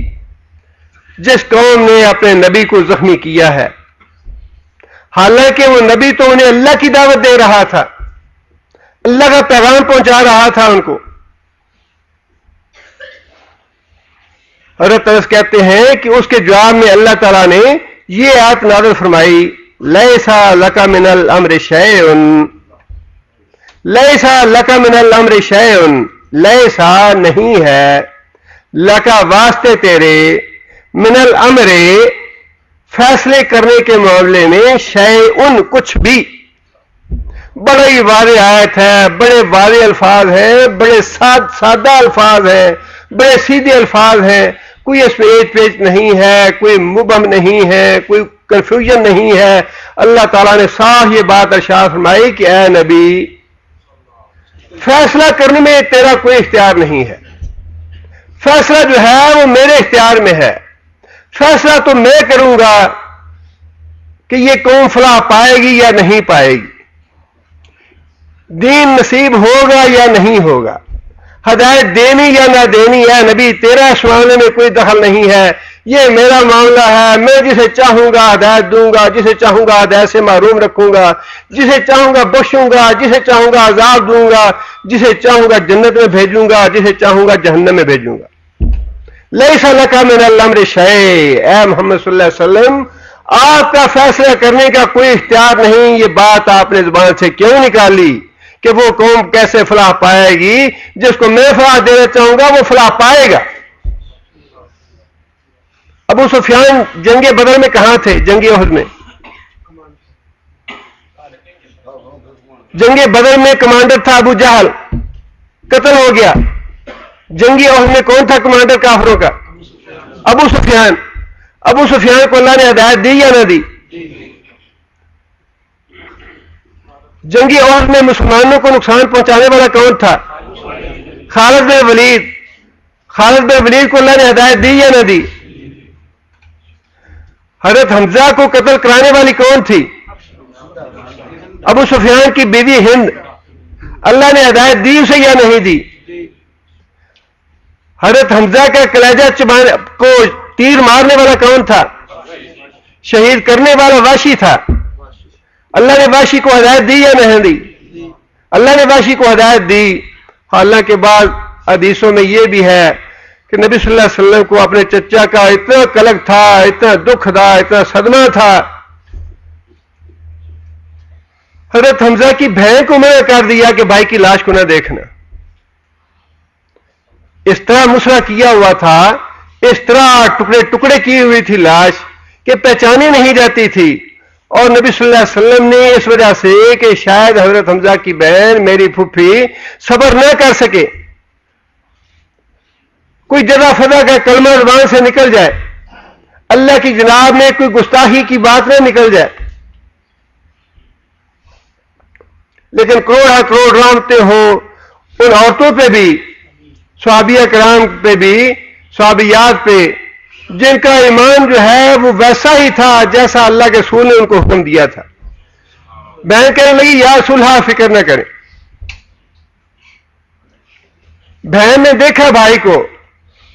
جس قوم نے اپنے نبی کو زخمی کیا ہے. حالانکہ وہ نبی تو انہیں اللہ کی دعوت دے رہا تھا، اللہ کا پیغام پہنچا رہا تھا ان کو. حضرت انس کہتے ہیں کہ اس کے جواب میں اللہ تعالیٰ نے یہ آیت نازل فرمائی، لیسا لک من الامر شیء، لیسا لک من الامر شیء، لیسا نہیں ہے، لک واسطے تیرے، من الامر فیصلے کرنے کے معاملے میں، شیء کچھ بھی. بڑی واضح آیت ہے، بڑے واضح الفاظ ہیں، بڑے سادہ الفاظ ہیں، بڑے سیدھے الفاظ ہیں. کوئی اس میں ایج پیچ نہیں ہے، کوئی مبہم نہیں ہے، کوئی کنفیوژن نہیں ہے. اللہ تعالیٰ نے صاف یہ بات ارشاد فرمائی کہ اے نبی، فیصلہ کرنے میں تیرا کوئی اختیار نہیں ہے. فیصلہ جو ہے وہ میرے اختیار میں ہے. فیصلہ تو میں کروں گا کہ یہ قوم فلاح پائے گی یا نہیں پائے گی، دین نصیب ہوگا یا نہیں ہوگا، ہدایت دینی یا نہ دینی ہے. نبی تیرا اس معاملے میں کوئی دخل نہیں ہے، یہ میرا معاملہ ہے. میں جسے چاہوں گا ہدایت دوں گا، جسے چاہوں گا ہدایت سے محروم رکھوں گا، جسے چاہوں گا بخشوں گا، جسے چاہوں گا عذاب دوں گا، جسے چاہوں گا جنت میں بھیجوں گا، جسے چاہوں گا جہنم میں بھیجوں گا. لیس لک من الامر شیء، اے محمد صلی اللہ علیہ وسلم آپ کا فیصلہ کرنے کا کوئی اختیار نہیں. یہ بات آپ نے زبان سے کیوں نکالی کہ وہ قوم کیسے فلاح پائے گی؟ جس کو میں فلاح دینا چاہوں گا وہ فلاح پائے گا. ابو سفیان جنگ بدر میں کہاں تھے؟ جنگ احد میں. جنگ بدر میں کمانڈر تھا ابو جہل، قتل ہو گیا. جنگ احد میں کون تھا کمانڈر کافروں کا؟ ابو سفیان. ابو سفیان کو اللہ نے ہدایت دی یا نہ دی؟ جنگی احد میں مسلمانوں کو نقصان پہنچانے والا کون تھا؟ خالد بن ولید. خالد بن ولید کو اللہ نے ہدایت دی یا نہ دی؟ حضرت حمزہ کو قتل کرانے والی کون تھی؟ ابو سفیان کی بیوی ہند. اللہ نے ہدایت دی اسے یا نہیں دی؟ حضرت حمزہ کا کلیجہ کو تیر مارنے والا کون تھا؟ شہید کرنے والا واشی تھا. اللہ نے واشی کو ہدایت دی یا نہیں دی؟ اللہ نے واشی کو ہدایت دی. حالانکہ بعض حدیثوں میں یہ بھی ہے کہ نبی صلی اللہ علیہ وسلم کو اپنے چچا کا اتنا کلک تھا، اتنا دکھ تھا، اتنا صدمہ تھا، حضرت حمزہ کی بہن کو منع کر دیا کہ بھائی کی لاش کو نہ دیکھنا. اس طرح مسرا کیا ہوا تھا، اس طرح ٹکڑے ٹکڑے کی ہوئی تھی لاش کہ پہچانی نہیں جاتی تھی. اور نبی صلی اللہ علیہ وسلم نے اس وجہ سے کہ شاید حضرت حمزہ کی بہن میری پھپھی صبر نہ کر سکے، کوئی جزا فضا کا کلمہ زبان سے نکل جائے، اللہ کی جناب میں کوئی گستاخی کی بات نہ نکل جائے، لیکن کروڑ رحمتیں ہوں ان عورتوں پہ بھی، صحابیہ کرام پہ بھی، صحابیات پہ، جن کا ایمان جو ہے وہ ویسا ہی تھا جیسا اللہ کے رسول نے ان کو حکم دیا تھا۔ بہن کہنے لگی یا رسول اللہ فکر نہ کریں۔ بہن نے دیکھا بھائی کو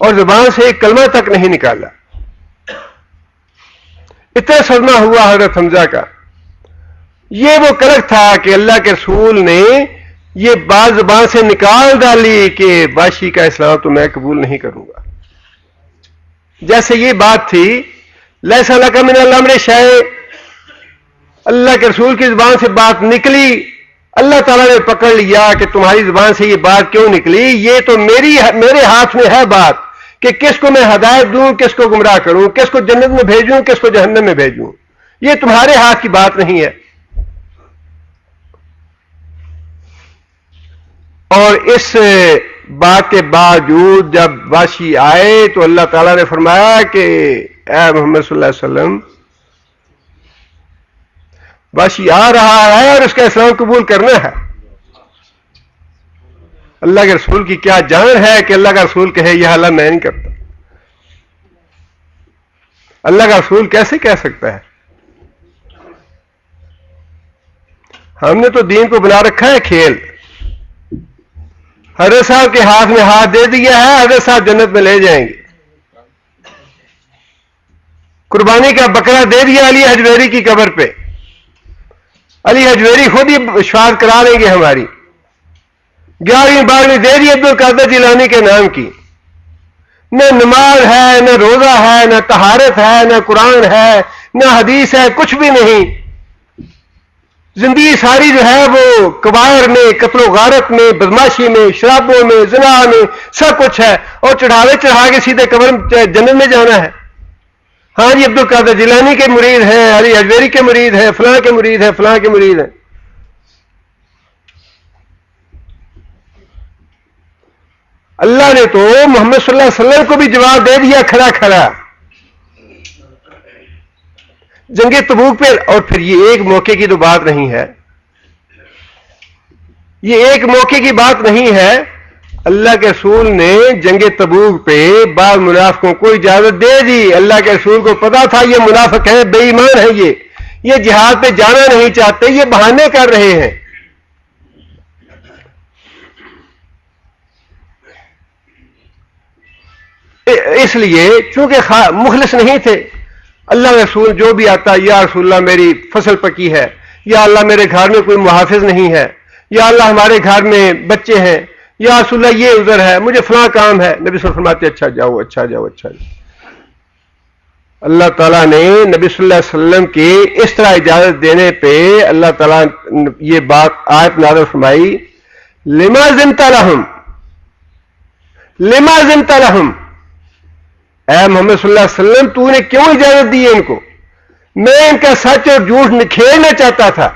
اور زبان سے ایک کلمہ تک نہیں نکالا، اتنا صدمہ ہوا حضرت حمزہ کا۔ یہ وہ کلک تھا کہ اللہ کے رسول نے یہ بات زبان سے نکال ڈالی کہ بادشاہی کا اسلام تو میں قبول نہیں کروں گا۔ جیسے یہ بات تھی لیس لک من الامر شیء، اللہ کے رسول کی زبان سے بات نکلی، اللہ تعالیٰ نے پکڑ لیا کہ تمہاری زبان سے یہ بات کیوں نکلی، یہ تو میرے ہاتھ میں ہے بات کہ کس کو میں ہدایت دوں، کس کو گمراہ کروں، کس کو جنت میں بھیجوں، کس کو جہنم میں بھیجوں، یہ تمہارے ہاتھ کی بات نہیں ہے۔ اور اس بات کے باوجود جب بادشاہ آئے تو اللہ تعالیٰ نے فرمایا کہ اے محمد صلی اللہ علیہ وسلم، بادشاہ آ رہا ہے اور اس کا اسلام قبول کرنا ہے۔ اللہ کے رسول کی کیا جان ہے کہ اللہ کا رسول کہے یہ اللہ میں نہیں کرتا۔ اللہ کا رسول کیسے کہہ سکتا ہے؟ ہم نے تو دین کو بنا رکھا ہے کھیل۔ حضرت صاحب کے ہاتھ میں ہاتھ دے دیا ہے، حضرت صاحب جنت میں لے جائیں گے۔ قربانی کا بکرا دے دیا علی حجویری کی قبر پہ، علی حجویری خود ہی شفاعت کرا لیں گے ہماری۔ 11ویں 12ویں دے دی عبد القادر جیلانی کے نام کی، نہ نماز ہے، نہ روزہ ہے، نہ طہارت ہے، نہ قرآن ہے، نہ حدیث ہے، کچھ بھی نہیں۔ زندگی ساری جو ہے وہ کبائر میں، قتل و غارت میں، بدماشی میں، شرابوں میں، زنا میں، سب کچھ ہے، اور چڑھاوے چڑھا کے سیدھے قبر جنت میں جانا ہے۔ ہاں جی عبد القادر جیلانی کے مرید ہیں، علی حجویری کے مرید ہیں، فلاں کے مرید ہیں، فلاں کے مرید ہیں۔ اللہ نے تو محمد صلی اللہ علیہ وسلم کو بھی جواب دے دیا کھڑا کھڑا جنگ تبوک پہ۔ اور پھر یہ ایک موقع کی تو بات نہیں ہے، یہ ایک موقع کی بات نہیں ہے۔ اللہ کے رسول نے جنگ تبوک پہ بعض منافقوں کو اجازت دے دی۔ اللہ کے رسول کو پتا تھا یہ منافق ہے، بے ایمان ہے، یہ جہاد پہ جانا نہیں چاہتے، یہ بہانے کر رہے ہیں۔ اس لیے چونکہ مخلص نہیں تھے، اللہ رسول جو بھی آتا، یا رسول اللہ میری فصل پکی ہے، یا اللہ میرے گھر میں کوئی محافظ نہیں ہے، یا اللہ ہمارے گھر میں بچے ہیں، یا رسول اللہ یہ عذر ہے، مجھے فلاں کام ہے، نبی صلی اللہ علیہ وسلم فرماتے اچھا جاؤ اچھا جاؤ اچھا جاؤ۔ اللہ تعالیٰ نے نبی صلی اللہ علیہ وسلم کی اس طرح اجازت دینے پہ اللہ تعالیٰ یہ بات آیت نازل فرمائی، لما ذنت لہم، لما ذنت لہم، اے محمد صلی اللہ علیہ وسلم تو نے کیوں اجازت دی ہے ان کو؟ میں ان کا سچ اور جھوٹ نکھیڑنا چاہتا تھا،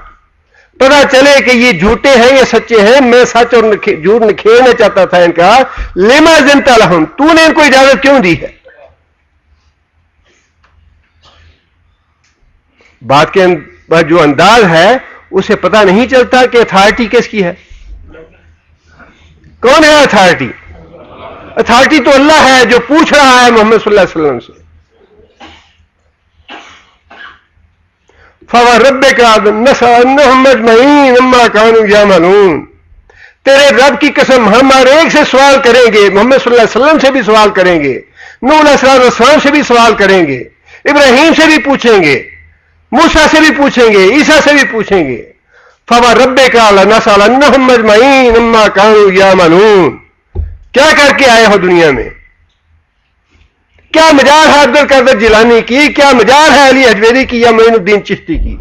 پتا چلے کہ یہ جھوٹے ہیں یہ سچے ہیں، میں سچ اور جھوٹ نکھیڑنا چاہتا تھا ان کا۔ لما ذنت لہم، تو نے ان کو اجازت کیوں دی ہے؟ بات کے جو انداز ہے اسے پتا نہیں چلتا کہ اتھارٹی کس کی ہے، کون ہے اتھارٹی؟ اتھارٹی تو اللہ ہے جو پوچھ رہا ہے محمد صلی اللہ علیہ وسلم سے۔ فَوَرَبِّكَ لَنَسْأَلَنَّهُمْ أَجْمَعِينَ عَمَّا كَانُوا يَعْمَلُونَ، تیرے رب کی قسم ہم ہر ایک سے سوال کریں گے، محمد صلی اللہ علیہ وسلم سے بھی سوال کریں گے، نوح علیہ السلام سے بھی سوال کریں گے، ابراہیم سے بھی پوچھیں گے، موسیٰ سے بھی پوچھیں گے، عیسیٰ سے بھی پوچھیں گے۔ فَوَرَبِّكَ لَنَسْأَلَنَّهُمْ أَجْمَعِينَ عَمَّا كَانُوا يَعْمَلُونَ، کیا کر کے آئے ہو دنیا میں؟ کیا مجال ہے عبد القادر جیلانی کی، کیا مجال ہے علی حجویری کی یا معین الدین چشتی کی؟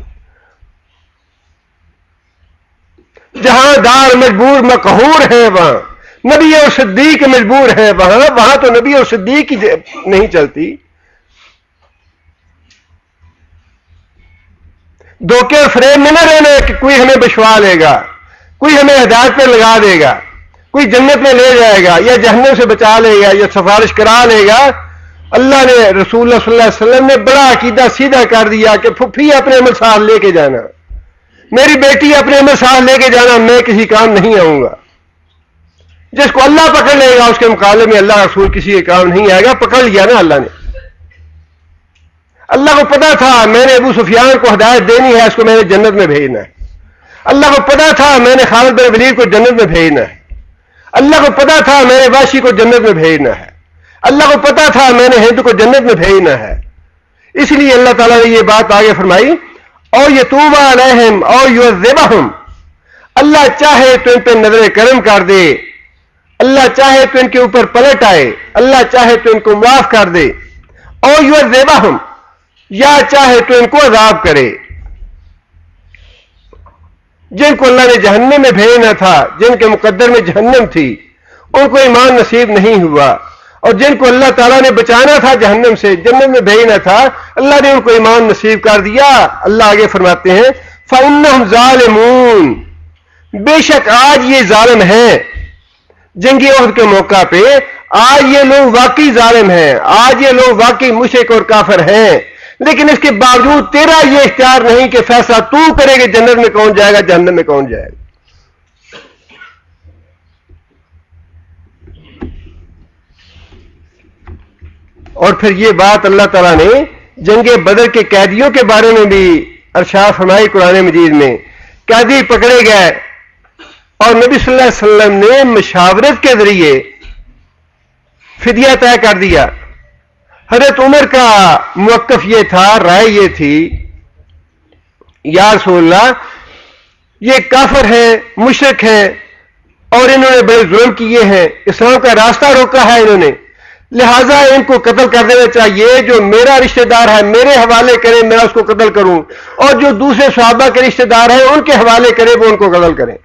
جہاں دار مجبور مقہور ہیں وہاں نبی اور صدیق مجبور ہیں، وہاں تو نبی اور صدیق ہی نہیں چلتی۔ دھوکے اور فریب میں نہ رہنا کہ کوئی ہمیں بشوا لے گا، کوئی ہمیں ہدایت پہ لگا دے گا، کوئی جنت میں لے جائے گا یا جہنم سے بچا لے گا یا سفارش کرا لے گا۔ اللہ نے، رسول اللہ صلی اللہ علیہ وسلم نے بڑا عقیدہ سیدھا کر دیا کہ پھپھی اپنے عمل ساتھ لے کے جانا، میری بیٹی اپنے عمل ساتھ لے کے جانا، میں کسی کام نہیں آؤں گا۔ جس کو اللہ پکڑ لے گا اس کے مقابلے میں اللہ رسول کسی کے کام نہیں آئے گا۔ پکڑ لیا نا اللہ نے۔ اللہ کو پتا تھا میں نے ابو سفیان کو ہدایت دینی ہے، اس کو میں نے جنت میں بھیجنا ہے۔ اللہ کو پتا تھا میں نے خالد بن ولید کو جنت میں بھیجنا ہے۔ اللہ کو پتا تھا میں نے واشی کو جنت میں بھیجنا ہے۔ اللہ کو پتا تھا میں نے ہند کو جنت میں بھیجنا ہے۔ اس لیے اللہ تعالیٰ نے یہ بات آگے فرمائی، اور یتوب علیہم اور یعذبہم، اللہ چاہے تو ان پہ نظر کرم کر دے، اللہ چاہے تو ان کے اوپر پلٹ آئے، اللہ چاہے تو ان کو معاف کر دے، اور یعذبہم، یا چاہے تو ان کو عذاب کرے۔ جن کو اللہ نے جہنم میں بھیجنا تھا، جن کے مقدر میں جہنم تھی، ان کو ایمان نصیب نہیں ہوا، اور جن کو اللہ تعالیٰ نے بچانا تھا جہنم سے، جنت میں بھیجنا تھا، اللہ نے ان کو ایمان نصیب کر دیا۔ اللہ آگے فرماتے ہیں فَإِنَّهُمْ ظَالِمُونَ، بے شک آج یہ ظالم ہیں۔ جنگی عہد کے موقع پہ آج یہ لوگ واقعی ظالم ہیں، آج یہ لوگ واقعی مشرک اور کافر ہیں، لیکن اس کے باوجود تیرا یہ اختیار نہیں کہ فیصلہ تو کرے کہ جنت میں کون جائے گا، جہنم میں کون جائے گا۔ اور پھر یہ بات اللہ تعالیٰ نے جنگ بدر کے قیدیوں کے بارے میں بھی ارشاد فرمائی قرآن مجید میں۔ قیدی پکڑے گئے اور نبی صلی اللہ علیہ وسلم نے مشاورت کے ذریعے فدیہ طے کر دیا۔ حضرت عمر کا موقف یہ تھا، رائے یہ تھی، یا رسول اللہ یہ کافر ہیں، مشرک ہیں، اور انہوں نے بڑے ظلم کیے ہیں، اسلام کا راستہ روکا ہے انہوں نے، لہٰذا ان کو قتل کر دینا چاہیے۔ جو میرا رشتہ دار ہے میرے حوالے کرے، میں اس کو قتل کروں، اور جو دوسرے صحابہ کے رشتہ دار ہیں ان کے حوالے کرے، وہ ان کو قتل کریں۔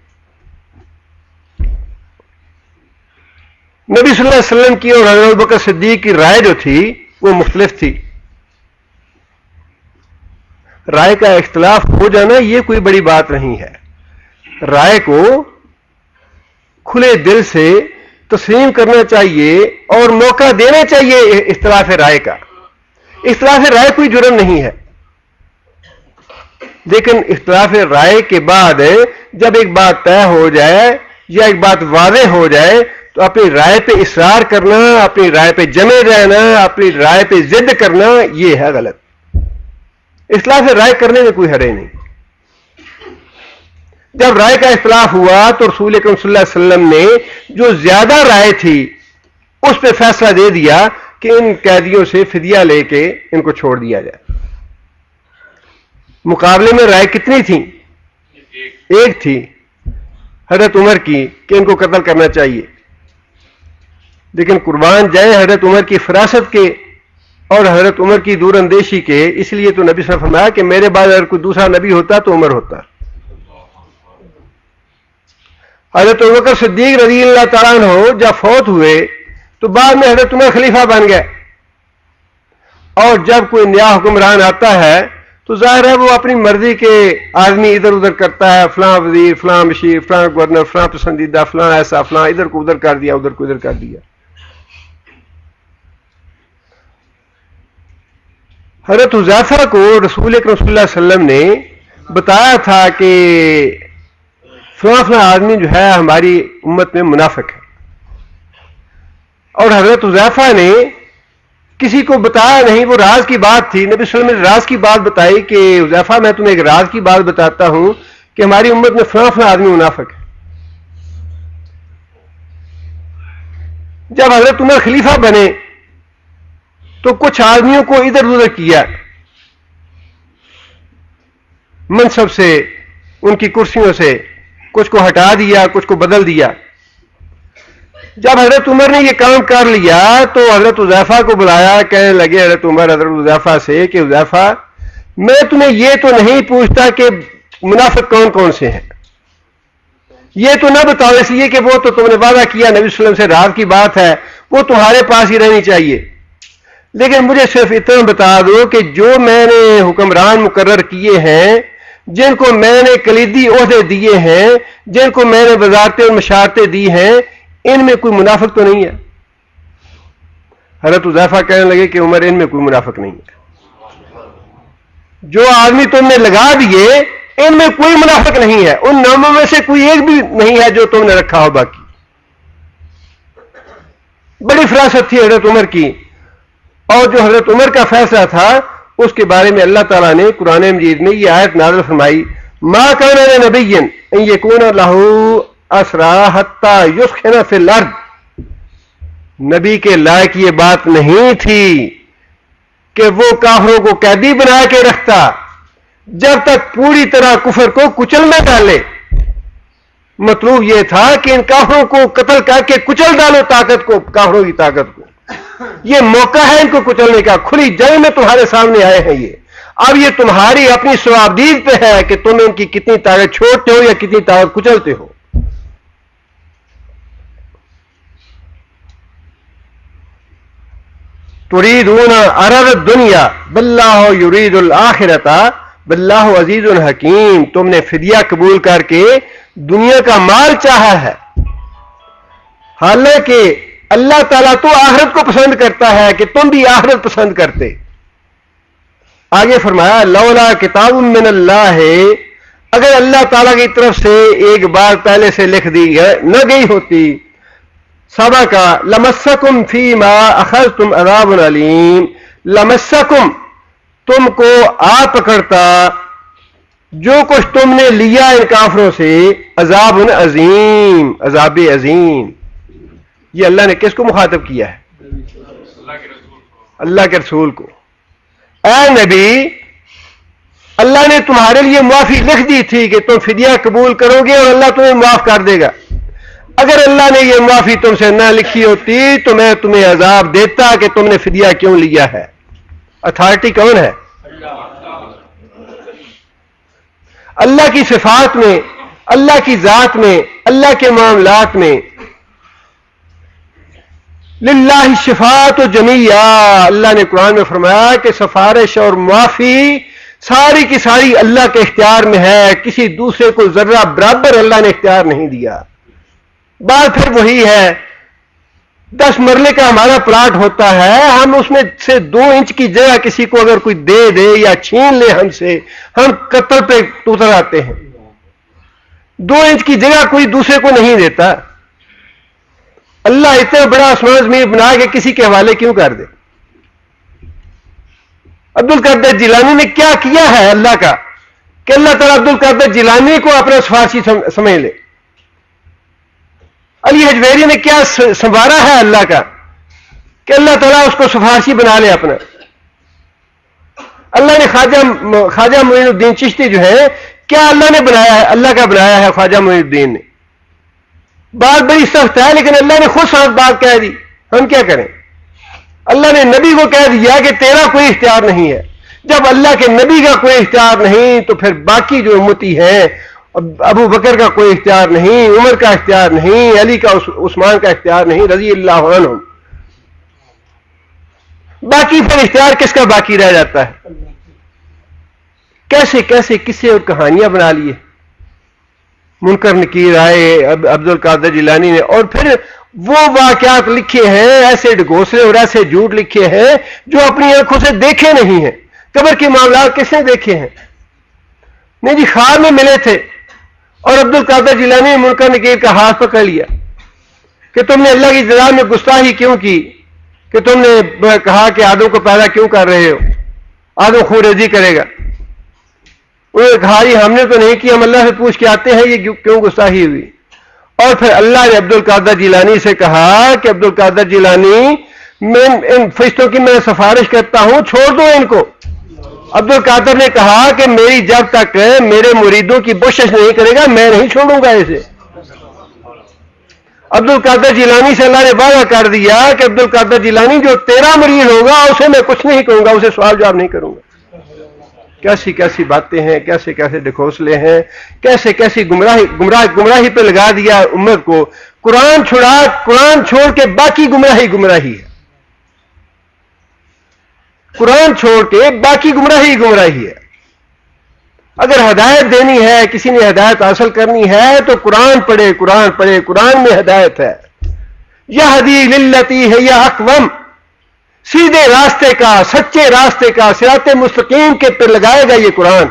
نبی صلی اللہ علیہ وسلم کی اور حضرت ابوبکر صدیق کی رائے جو تھی وہ مختلف تھی۔ رائے کا اختلاف ہو جانا یہ کوئی بڑی بات نہیں ہے، رائے کو کھلے دل سے تسلیم کرنا چاہیے اور موقع دینا چاہیے اختلاف رائے کا۔ اختلاف رائے کوئی جرم نہیں ہے، لیکن اختلاف رائے کے بعد جب ایک بات طے ہو جائے یا ایک بات واضح ہو جائے تو اپنی رائے پہ اصرار کرنا، اپنی رائے پہ جمے رہنا، اپنی رائے پہ ضد کرنا، یہ ہے غلط۔ اختلاف رائے کرنے میں کوئی حرج نہیں۔ جب رائے کا اختلاف ہوا تو رسول اکرم صلی اللہ علیہ وسلم نے جو زیادہ رائے تھی اس پہ فیصلہ دے دیا کہ ان قیدیوں سے فدیہ لے کے ان کو چھوڑ دیا جائے۔ مقابلے میں رائے کتنی تھی؟ ایک تھی حضرت عمر کی کہ ان کو قتل کرنا چاہیے، لیکن قربان جائے حضرت عمر کی فراست کے اور حضرت عمر کی دور اندیشی کے، اس لیے تو نبی صلی اللہ علیہ وسلم نے فرمایا کہ میرے بعد اگر کوئی دوسرا نبی ہوتا تو عمر ہوتا۔ حضرت ابوبکر صدیق رضی اللہ تعالیٰ عنہ جب فوت ہوئے تو بعد میں حضرت عمر خلیفہ بن گئے، اور جب کوئی نیا حکمران آتا ہے تو ظاہر ہے وہ اپنی مرضی کے آدمی ادھر ادھر کرتا ہے، فلاں وزیر، فلاں مشیر، فلاں گورنر، فلاں پسندیدہ، فلاں ایسا، فلاں ادھر کو ادھر کر دیا، ادھر کو ادھر کر دیا۔ حضرت حذیفہ کو رسول اکرم صلی اللہ علیہ وسلم نے بتایا تھا کہ فلاں فلاں آدمی جو ہے ہماری امت میں منافق ہے، اور حضرت حذیفہ نے کسی کو بتایا نہیں، وہ راز کی بات تھی۔ نبی صلی اللہ علیہ وسلم نے راز کی بات بتائی کہ حذیفہ میں تمہیں ایک راز کی بات بتاتا ہوں کہ ہماری امت میں فلاں فلاں آدمی منافق ہے۔ جب حضرت عمر خلیفہ بنے تو کچھ آدمیوں کو ادھر ادھر کیا، منصب سے، ان کی کرسیوں سے کچھ کو ہٹا دیا، کچھ کو بدل دیا۔ جب حضرت عمر نے یہ کام کر لیا تو حضرت حذیفہ کو بلایا، کہنے لگے حضرت عمر حضرت حذیفہ سے کہ حذیفہ میں تمہیں یہ تو نہیں پوچھتا کہ منافق کون کون سے ہیں، یہ تو نہ بتاؤ، اس لیے کہ وہ تو تم نے وعدہ کیا نبی صلی اللہ علیہ وسلم سے، راز کی بات ہے، وہ تمہارے پاس ہی رہنی چاہیے، لیکن مجھے صرف اتنا بتا دو کہ جو میں نے حکمران مقرر کیے ہیں جن کو میں نے کلیدی عہدے دیے ہیں، جن کو میں نے وزارتیں اور مشارتیں دی ہیں، ان میں کوئی منافق تو نہیں ہے؟ حضرت حذیفہ کہنے لگے کہ عمر ان میں کوئی منافق نہیں ہے، جو آدمی تم نے لگا دیے ان میں کوئی منافق نہیں ہے، ان ناموں میں سے کوئی ایک بھی نہیں ہے جو تم نے رکھا ہو باقی۔ بڑی فراست تھی حضرت عمر کی، اور جو حضرت عمر کا فیصلہ تھا اس کے بارے میں اللہ تعالیٰ نے قرآن مجید میں یہ آیت نازل فرمائی، ما کان لنبی ان یکون لہ اسریٰ حتی یثخن فی الارض۔ نبی کے لائق یہ بات نہیں تھی کہ وہ کافروں کو قیدی بنا کے رکھتا جب تک پوری طرح کفر کو کچل نہ ڈالے۔ مطلوب یہ تھا کہ ان کافروں کو قتل کر کے کچل ڈالو، طاقت کو، کافروں کی طاقت کو۔ یہ موقع ہے ان کو کچلنے کا، کھلی جنگ میں تمہارے سامنے آئے ہیں یہ، اب یہ تمہاری اپنی ثوابدید پہ ہے کہ تم ان کی کتنی طاقت چھوڑتے ہو یا کتنی طاقت کچلتے ہو۔ تريدون عرض الدنیا واللہ یرید الآخرۃ واللہ عزیز حکیم۔ تم نے فدیہ قبول کر کے دنیا کا مال چاہا ہے، حالانکہ اللہ تعالیٰ تو آخرت کو پسند کرتا ہے کہ تم بھی آخرت پسند کرتے۔ آگے فرمایا لولا کتاب من اللہ، اگر اللہ تعالیٰ کی طرف سے ایک بار پہلے سے لکھ دی نہ گئی ہوتی، سبق لمسکم فیما اخذتم عذاب علیم، لمسکم تم کو آ پکڑتا جو کچھ تم نے لیا ان کافروں سے، عذاب عظیم، عذاب عظیم۔ یہ اللہ نے کس کو مخاطب کیا ہے؟ اللہ کے رسول کو۔ اے نبی، اللہ نے تمہارے لیے معافی لکھ دی تھی کہ تم فدیہ قبول کرو گے اور اللہ تمہیں معاف کر دے گا۔ اگر اللہ نے یہ معافی تم سے نہ لکھی ہوتی تو میں تمہیں عذاب دیتا کہ تم نے فدیہ کیوں لیا ہے۔ اتھارٹی کون ہے؟ اللہ کی صفات میں، اللہ کی ذات میں، اللہ کے معاملات میں للہ الشفاعۃ جمیعا، اللہ نے قرآن میں فرمایا کہ سفارش اور معافی ساری کی ساری اللہ کے اختیار میں ہے، کسی دوسرے کو ذرہ برابر اللہ نے اختیار نہیں دیا۔ بات پھر وہی ہے، 10 مرلے کا ہمارا پلاٹ ہوتا ہے، ہم اس میں سے 2 انچ کی جگہ کسی کو اگر کوئی دے دے یا چھین لے ہم سے، ہم قتل پہ اتر آتے ہیں۔ 2 انچ کی جگہ کوئی دوسرے کو نہیں دیتا۔ اللہ اتنا بڑا آسمان زمین بنا کے کسی کے حوالے کیوں کر دے؟ عبد القادر جیلانی نے کیا کیا ہے اللہ کا کہ اللہ تعالیٰ عبد القادر جیلانی کو اپنا سفارشی سمجھ لے؟ علی حجویری نے کیا سنوارا ہے اللہ کا کہ اللہ تعالیٰ اس کو سفارشی بنا لے اپنا؟ اللہ نے خواجہ معین الدین چشتی جو ہے، کیا اللہ نے بنایا ہے؟ اللہ کا بنایا ہے خواجہ معین الدین نے۔ بات بڑی سخت ہے لیکن اللہ نے خود سخت بات کہہ دی، ہم کیا کریں؟ اللہ نے نبی کو کہہ دیا کہ تیرا کوئی اختیار نہیں ہے۔ جب اللہ کے نبی کا کوئی اختیار نہیں تو پھر باقی جو امتی ہیں، ابو بکر کا کوئی اختیار نہیں، عمر کا اختیار نہیں، علی کا، عثمان کا اختیار نہیں، رضی اللہ عنہم۔ باقی پھر اختیار کس کا باقی رہ جاتا ہے؟ کیسے کیسے قصے اور کہانیاں بنا لیے منکر نکیر آئے عبد القادر جیلانی نے، اور پھر وہ واقعات لکھے ہیں، ایسے ڈگوسلے اور ایسے جھوٹ لکھے ہیں جو اپنی آنکھوں سے دیکھے نہیں ہیں۔ قبر کے معاملات کس نے دیکھے ہیں؟ نہیں جی، خواب میں ملے تھے اور عبد القادر جیلانی نے منکر نکیر کا ہاتھ پکڑ لیا کہ تم نے اللہ کی جزا میں گستاخی کیوں کی، کہ تم نے کہا کہ آدم کو پیدا کیوں کر رہے ہو، آدم خون ریزی کرے گا۔ انہوں نے کہا یہ ہم نے تو نہیں کی، ہم اللہ سے پوچھ کے آتے ہیں یہ کیوں گستاخی ہوئی۔ اور پھر اللہ نے عبد القادر جیلانی سے کہا کہ عبد القادر جیلانی، میں ان فرشتوں کی میں سفارش کرتا ہوں، چھوڑ دو ان کو۔ عبد القادر نے کہا کہ میری جب تک میرے مریدوں کی بخشش نہیں کرے گا میں نہیں چھوڑوں گا اسے۔ عبد القادر جیلانی سے اللہ نے وعدہ کر دیا کہ عبد القادر جیلانی جو تیرا مرید ہوگا اسے میں کچھ نہیں کہوں گا، اسے سوال جواب نہیں کروں گا۔ کیسی کیسی باتیں ہیں، کیسے کیسے ڈھکوسلے ہیں، کیسے کیسی گمراہی پہ لگا دیا امت کو۔ قرآن چھوڑ کے باقی گمراہی ہے، قرآن چھوڑ کے باقی گمراہی ہے۔ اگر ہدایت دینی ہے، کسی نے ہدایت حاصل کرنی ہے تو قرآن پڑھے، قرآن پڑھے، قرآن میں ہدایت ہے. یہدی للتی ہی اقوم، سیدھے راستے کا، سچے راستے کا، صراط مستقیم کے پر لگائے گا یہ قرآن.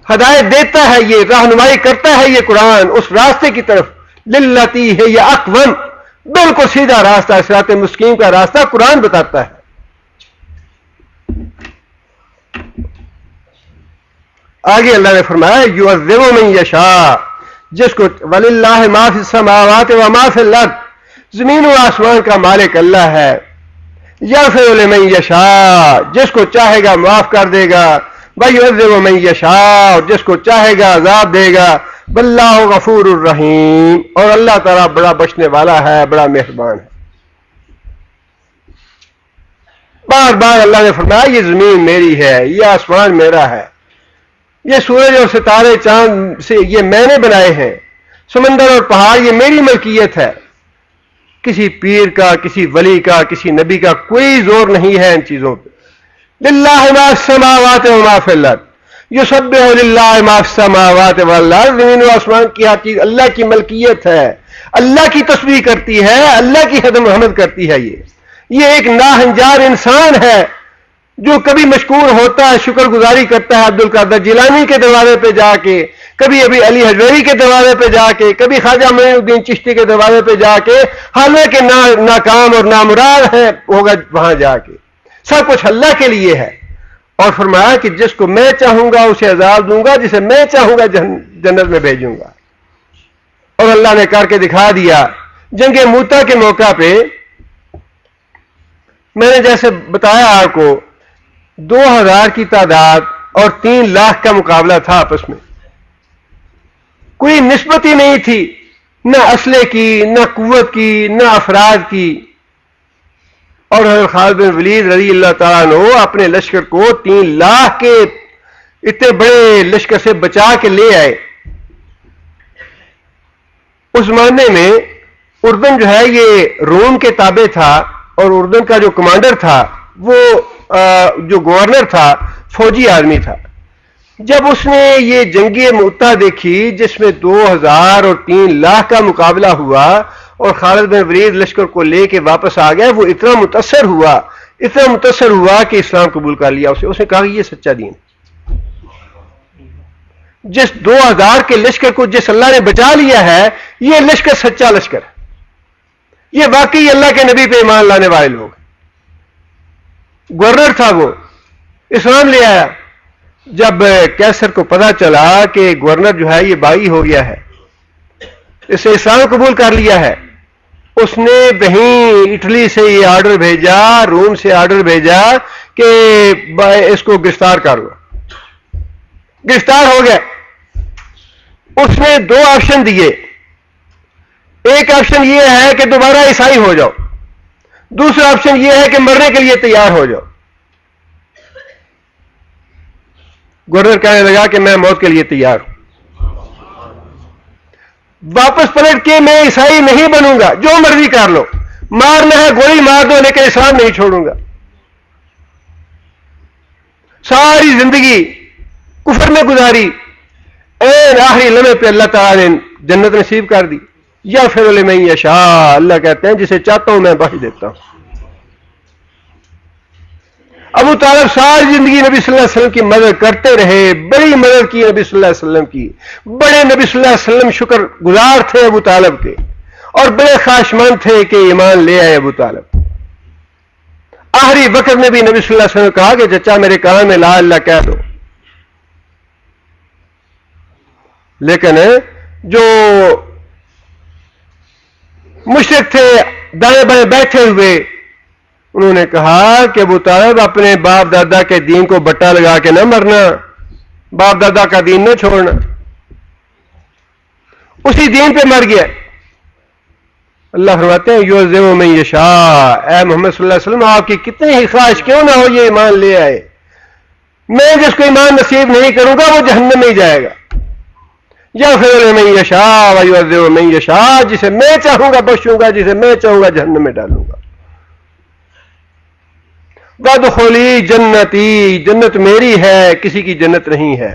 ہدایت دیتا ہے، یہ رہنمائی کرتا ہے یہ قرآن اس راستے کی طرف. للتی ہی اقوم، بالکل سیدھا راستہ، صراط مستقیم کا راستہ قرآن بتاتا ہے. آگے اللہ نے فرمایا یعذب من یشاء، جس کو وللہ ما فی السماوات و ما فی الارض، زمین و آسمان کا مالک اللہ ہے. یغفر لمن یشاء، جس کو چاہے گا معاف کر دے گا. ویعذب من یشاء، جس کو چاہے گا عذاب دے گا. واللہ غفور الرحیم، اور اللہ تعالیٰ بڑا بخشنے والا ہے، بڑا مہربان ہے. بار بار اللہ نے فرمایا یہ زمین میری ہے، یہ آسمان میرا ہے، یہ سورج اور ستارے چاند سے یہ میں نے بنائے ہیں، سمندر اور پہاڑ یہ میری ملکیت ہے. کسی پیر کا، کسی ولی کا، کسی نبی کا کوئی زور نہیں ہے ان چیزوں پہ. للہ ما فی السماوات و ما فی الارض، یسبح للہ ما فی السماوات والارض، زمین و آسمان کی ہر چیز اللہ کی ملکیت ہے، اللہ کی تسبیح کرتی ہے، اللہ کی حمد محمد کرتی ہے. یہ ایک ناہنجار انسان ہے جو کبھی مشکور ہوتا ہے، شکر گزاری کرتا ہے عبد القادر جیلانی کے دروازے پہ جا کے، کبھی ابھی علی حجویری کے دروازے پہ جا کے، کبھی خواجہ معین الدین چشتی کے دروازے پہ جا کے، حالانکہ ناکام اور نامراد ہے ہوگا وہاں جا کے. سب کچھ اللہ کے لیے ہے. اور فرمایا کہ جس کو میں چاہوں گا اسے عذاب دوں گا، جسے میں چاہوں گا جنت میں بھیجوں گا. اور اللہ نے کر کے دکھا دیا. جنگ موتا کے موقع پہ میں نے جیسے بتایا آپ کو 2000 کی تعداد اور 3 لاکھ کا مقابلہ تھا آپس میں. کوئی نسبت ہی نہیں تھی، نہ اسلحے کی، نہ قوت کی، نہ افراد کی. اور حضرت خالد بن ولید رضی اللہ تعالیٰ عنہ اپنے لشکر کو 3 لاکھ کے اتنے بڑے لشکر سے بچا کے لے آئے. اس زمانے میں اردن جو ہے یہ روم کے تابع تھا، اور اردن کا جو کمانڈر تھا وہ جو گورنر تھا فوجی آدمی تھا. جب اس نے یہ جنگ موتا دیکھی جس میں 2000 اور 3 لاکھ کا مقابلہ ہوا اور خالد بن ولید لشکر کو لے کے واپس آ گیا، وہ اتنا متاثر ہوا کہ اسلام قبول کر لیا. اس نے کہا کہ یہ سچا دین، جس 2000 کے لشکر کو جس اللہ نے بچا لیا ہے، یہ لشکر سچا لشکر ہے، یہ واقعی اللہ کے نبی پہ ایمان لانے والے لوگ. گورنر تھا، وہ اسلام لے آیا. جب کیسر کو پتا چلا کہ گورنر جو ہے یہ باغی ہو گیا ہے، اسے اسلام قبول کر لیا ہے، اس نے وہیں اٹلی سے یہ آرڈر بھیجا، روم سے آرڈر بھیجا کہ اس کو گرفتار کر لو. گرفتار ہو گیا. اس نے 2 آپشن دیے. ایک آپشن یہ ہے کہ دوبارہ عیسائی ہو جاؤ، دوسرا آپشن یہ ہے کہ مرنے کے لیے تیار ہو جاؤ. گورنر کہنے لگا کہ میں موت کے لیے تیار ہوں. واپس پلٹ کے میں عیسائی نہیں بنوں گا، جو مرضی کر لو، مارنا ہے گولی مار دو، لیکن اسلام نہیں چھوڑوں گا. ساری زندگی کفر میں گزاری، این آخری لمحے پہ اللہ تعالیٰ نے جنت نصیب کر دی. یا پھر لمن یشاء، اللہ کہتے ہیں جسے چاہتا ہوں میں بخش دیتا ہوں. ابو طالب ساری زندگی نبی صلی اللہ علیہ وسلم کی مدد کرتے رہے، بڑی مدد کی نبی صلی اللہ علیہ وسلم کی، بڑے نبی صلی اللہ علیہ وسلم شکر گزار تھے ابو طالب کے، اور بڑے خواہشمند تھے کہ ایمان لے آئے ابو طالب. آخری وقت میں بھی نبی صلی اللہ علیہ وسلم نے کہا کہ چچا میرے کان میں لا اللہ کہہ دو. لیکن جو مشرک تھے دائیں بائیں بیٹھے ہوئے، انہوں نے کہا کہ ابو طالب اپنے باپ دادا کے دین کو بٹا لگا کے نہ مرنا، باپ دادا کا دین نہ چھوڑنا. اسی دین پہ مر گیا. اللہ فرماتے ہیں یعذب من یشاء، اے محمد صلی اللہ علیہ وسلم آپ کی کتنی ہی خواہش کیوں نہ ہو یہ ایمان لے آئے، میں جس کو ایمان نصیب نہیں کروں گا وہ جہنم میں ہی جائے گا. یغفر لمن یشاء ویعذب من یشاء، جسے میں چاہوں گا بخشوں گا، جسے میں چاہوں گا جہنم میں ڈالوں گا. وادخلی جنتی، جنت میری ہے، کسی کی جنت نہیں ہے.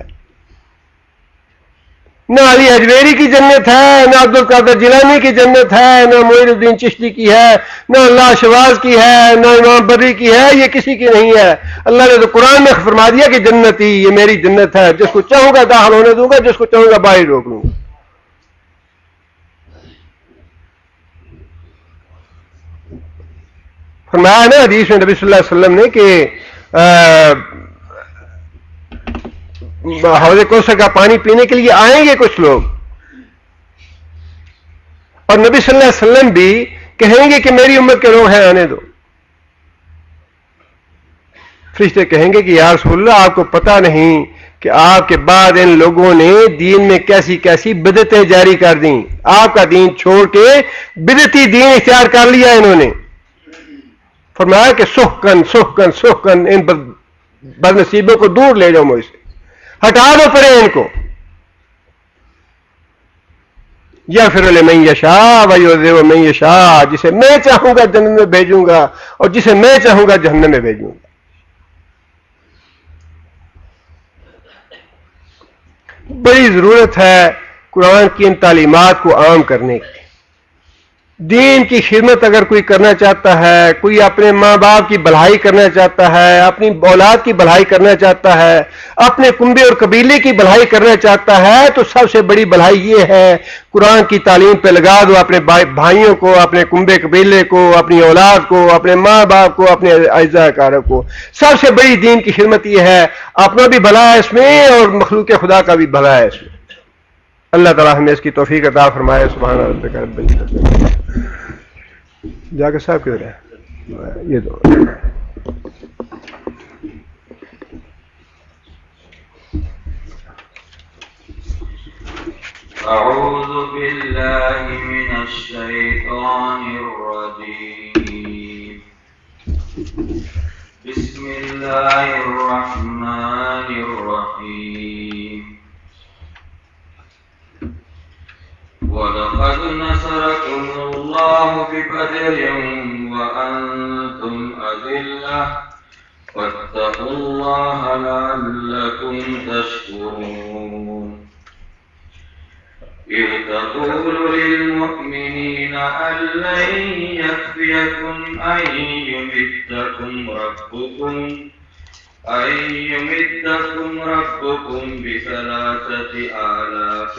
نہ علی حجویری کی جنت ہے، نہ عبد القادر جیلانی کی جنت ہے، نہ معین الدین چشتی کی ہے، نہ اللہ شواز کی ہے، نہ امام بری کی ہے، یہ کسی کی نہیں ہے. اللہ نے تو قرآن میں فرما دیا کہ جنتی، یہ میری جنت ہے، جس کو چاہوں گا داخل ہونے دوں گا، جس کو چاہوں گا باہر روک لوں گا. فرمایا نا حدیث میں نبی صلی اللہ علیہ وسلم نے کہ حوض کوثر کا پانی پینے کے لیے آئیں گے کچھ لوگ، اور نبی صلی اللہ علیہ وسلم بھی کہیں گے کہ میری امت کے لوگ ہیں، آنے دو. فرشتے کہیں گے کہ یا رسول اللہ آپ کو پتہ نہیں کہ آپ کے بعد ان لوگوں نے دین میں کیسی کیسی بدعتیں جاری کر دیں، آپ کا دین چھوڑ کے بدعتی دین اختیار کر لیا انہوں نے. فرمایا کہ سحقن سحقن سحقن، ان بد نصیبوں کو دور لے جاؤ مجھ سے، ہٹا دو پرے ان کو. یغفر لمن یشاء ویعذب من یشاء، جسے میں چاہوں گا جنت میں بھیجوں گا اور جسے میں چاہوں گا جہنم میں بھیجوں گا. بڑی ضرورت ہے قرآن کی ان تعلیمات کو عام کرنے کی. دین کی خدمت اگر کوئی کرنا چاہتا ہے، کوئی اپنے ماں باپ کی بھلائی کرنا چاہتا ہے، اپنی اولاد کی بھلائی کرنا چاہتا ہے، اپنے کنبے اور قبیلے کی بھلائی کرنا چاہتا ہے، تو سب سے بڑی بھلائی یہ ہے قرآن کی تعلیم پہ لگا دو اپنے بھائیوں کو، اپنے کنبے قبیلے کو، اپنی اولاد کو، اپنے ماں باپ کو، اپنے اعزاء کاروں کو. سب سے بڑی دین کی خدمت یہ ہے، اپنا بھی بھلا ہے اس میں اور مخلوق خدا کا بھی بھلا ہے اس میں. اللہ تعالیٰ ہمیں اس کی توفیق عطا فرمائے. سبحان ربک رب العزت. جاکر صاحب کدھر ہے؟ یہ دو. أعوذ بالله من الشيطان الرجيم. بسم الله الرحمن الرحيم. ولقد نصركم الله ببدر وأنتم أذلة فاتقوا الله لعلكم تشكرون. إذ تقول للمؤمنين أن لن يكفيكم أن يمدكم ربكم ب3,000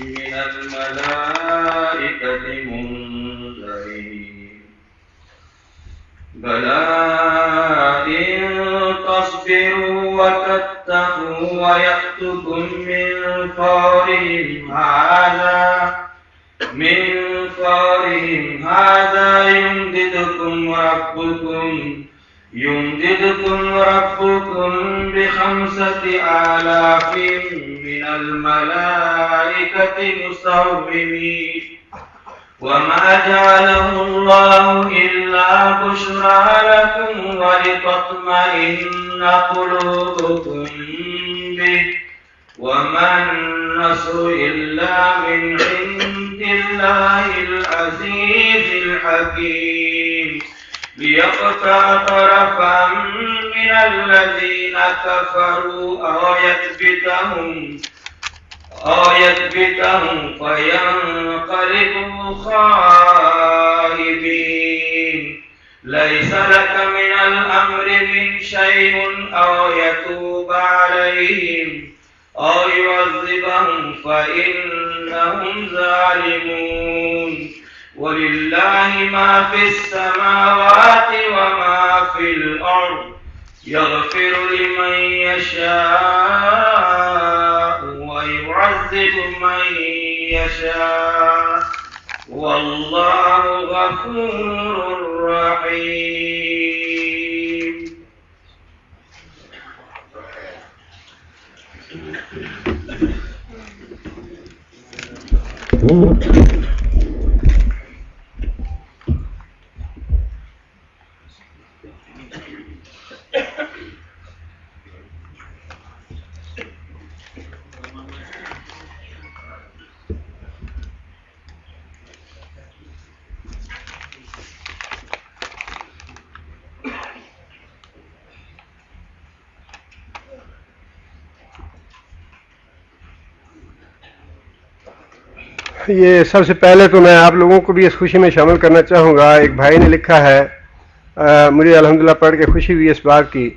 من الملائكة منزلين. بلى إن تصبروا وتتقوا ويأتكم من فورهم هذا يمددكم ربكم ب5,000 من الملائكة مسومين. وما جعله الله إلا بشرى لكم ولتطمئن قلوبكم به وما النصر إلا من عند الله العزيز الحكيم. ليقطع طرفا من الذين كفروا أو يثبتهم فينقلبوا خائبين. ليس لك من الأمر من شيء أو يتوب عليهم أو يعذبهم فإنهم ظالمون. ولله ما في السماوات وما في الأرض يغفر لمن يشاء ويعذب من يشاء والله غفور رحيم. یہ سب سے پہلے تو میں آپ لوگوں کو بھی اس خوشی میں شامل کرنا چاہوں گا. ایک بھائی نے لکھا ہے مجھے الحمدللہ پڑھ کے خوشی ہوئی اس بات کی.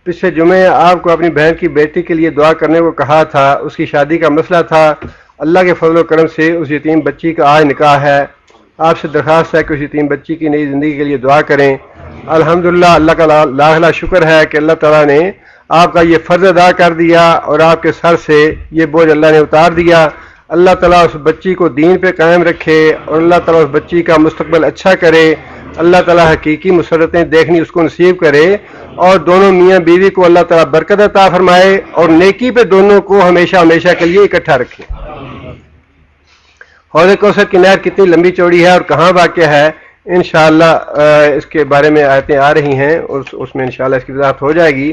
پچھلے جمعے آپ کو اپنی بہن کی بیٹی کے لیے دعا کرنے کو کہا تھا. اس کی شادی کا مسئلہ تھا. اللہ کے فضل و کرم سے اس یتیم بچی کا آج نکاح ہے. آپ سے درخواست ہے کہ اس یتیم بچی کی نئی زندگی کے لیے دعا کریں. الحمدللہ اللہ کا لاکھ لاکھ شکر ہے کہ اللہ تعالیٰ نے آپ کا یہ فرض ادا کر دیا اور آپ کے سر سے یہ بوجھ اللہ نے اتار دیا. اللہ تعالیٰ اس بچی کو دین پہ قائم رکھے اور اللہ تعالیٰ اس بچی کا مستقبل اچھا کرے. اللہ تعالیٰ حقیقی مسرتیں دیکھنی اس کو نصیب کرے اور دونوں میاں بیوی کو اللہ تعالیٰ برکت عطا فرمائے اور نیکی پہ دونوں کو ہمیشہ ہمیشہ کے لیے اکٹھا رکھے. حوض کوثر کی نہر کتنی لمبی چوڑی ہے اور کہاں واقع ہے؟ انشاءاللہ اس کے بارے میں آیتیں آ رہی ہیں اور اس میں انشاءاللہ اس کی وضاحت ہو جائے گی.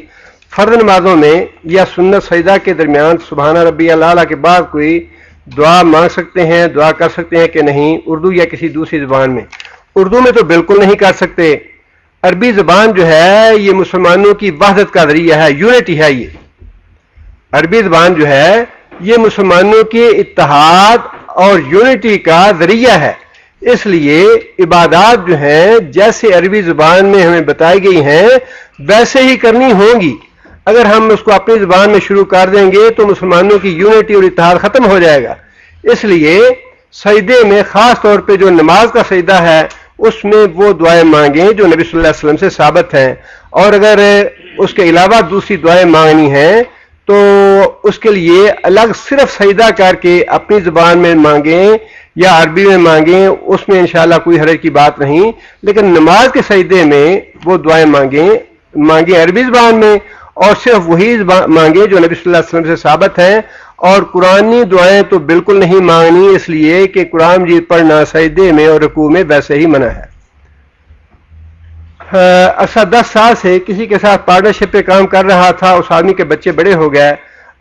فرض نمازوں میں یا سنت سجدہ کے درمیان سبحان ربی الاعلیٰ کے بعد کوئی دعا مانگ سکتے ہیں، دعا کر سکتے ہیں کہ نہیں؟ اردو یا کسی دوسری زبان میں؟ اردو میں تو بالکل نہیں کر سکتے. عربی زبان جو ہے یہ مسلمانوں کی وحدت کا ذریعہ ہے، یونٹی ہے. یہ عربی زبان جو ہے یہ مسلمانوں کے اتحاد اور یونٹی کا ذریعہ ہے. اس لیے عبادات جو ہیں جیسے عربی زبان میں ہمیں بتائی گئی ہیں ویسے ہی کرنی ہوں گی. اگر ہم اس کو اپنی زبان میں شروع کر دیں گے تو مسلمانوں کی یونٹی اور اتحاد ختم ہو جائے گا. اس لیے سجدے میں خاص طور پہ جو نماز کا سجدہ ہے اس میں وہ دعائیں مانگیں جو نبی صلی اللہ علیہ وسلم سے ثابت ہیں. اور اگر اس کے علاوہ دوسری دعائیں مانگنی ہیں تو اس کے لیے الگ صرف سجدہ کر کے اپنی زبان میں مانگیں یا عربی میں مانگیں، اس میں انشاءاللہ کوئی حرج کی بات نہیں. لیکن نماز کے سجدے میں وہ دعائیں مانگیں عربی زبان میں اور صرف وہی مانگیں جو نبی صلی اللہ علیہ وسلم سے ثابت ہیں. اور قرآنی دعائیں تو بالکل نہیں مانگنی، اس لیے کہ قرآن مجید پڑھنا سجدے میں اور رکوع میں ویسے ہی منع ہے. اچھا 10 سال سے کسی کے ساتھ پارٹنرشپ پہ کام کر رہا تھا. اس آدمی کے بچے بڑے ہو گئے،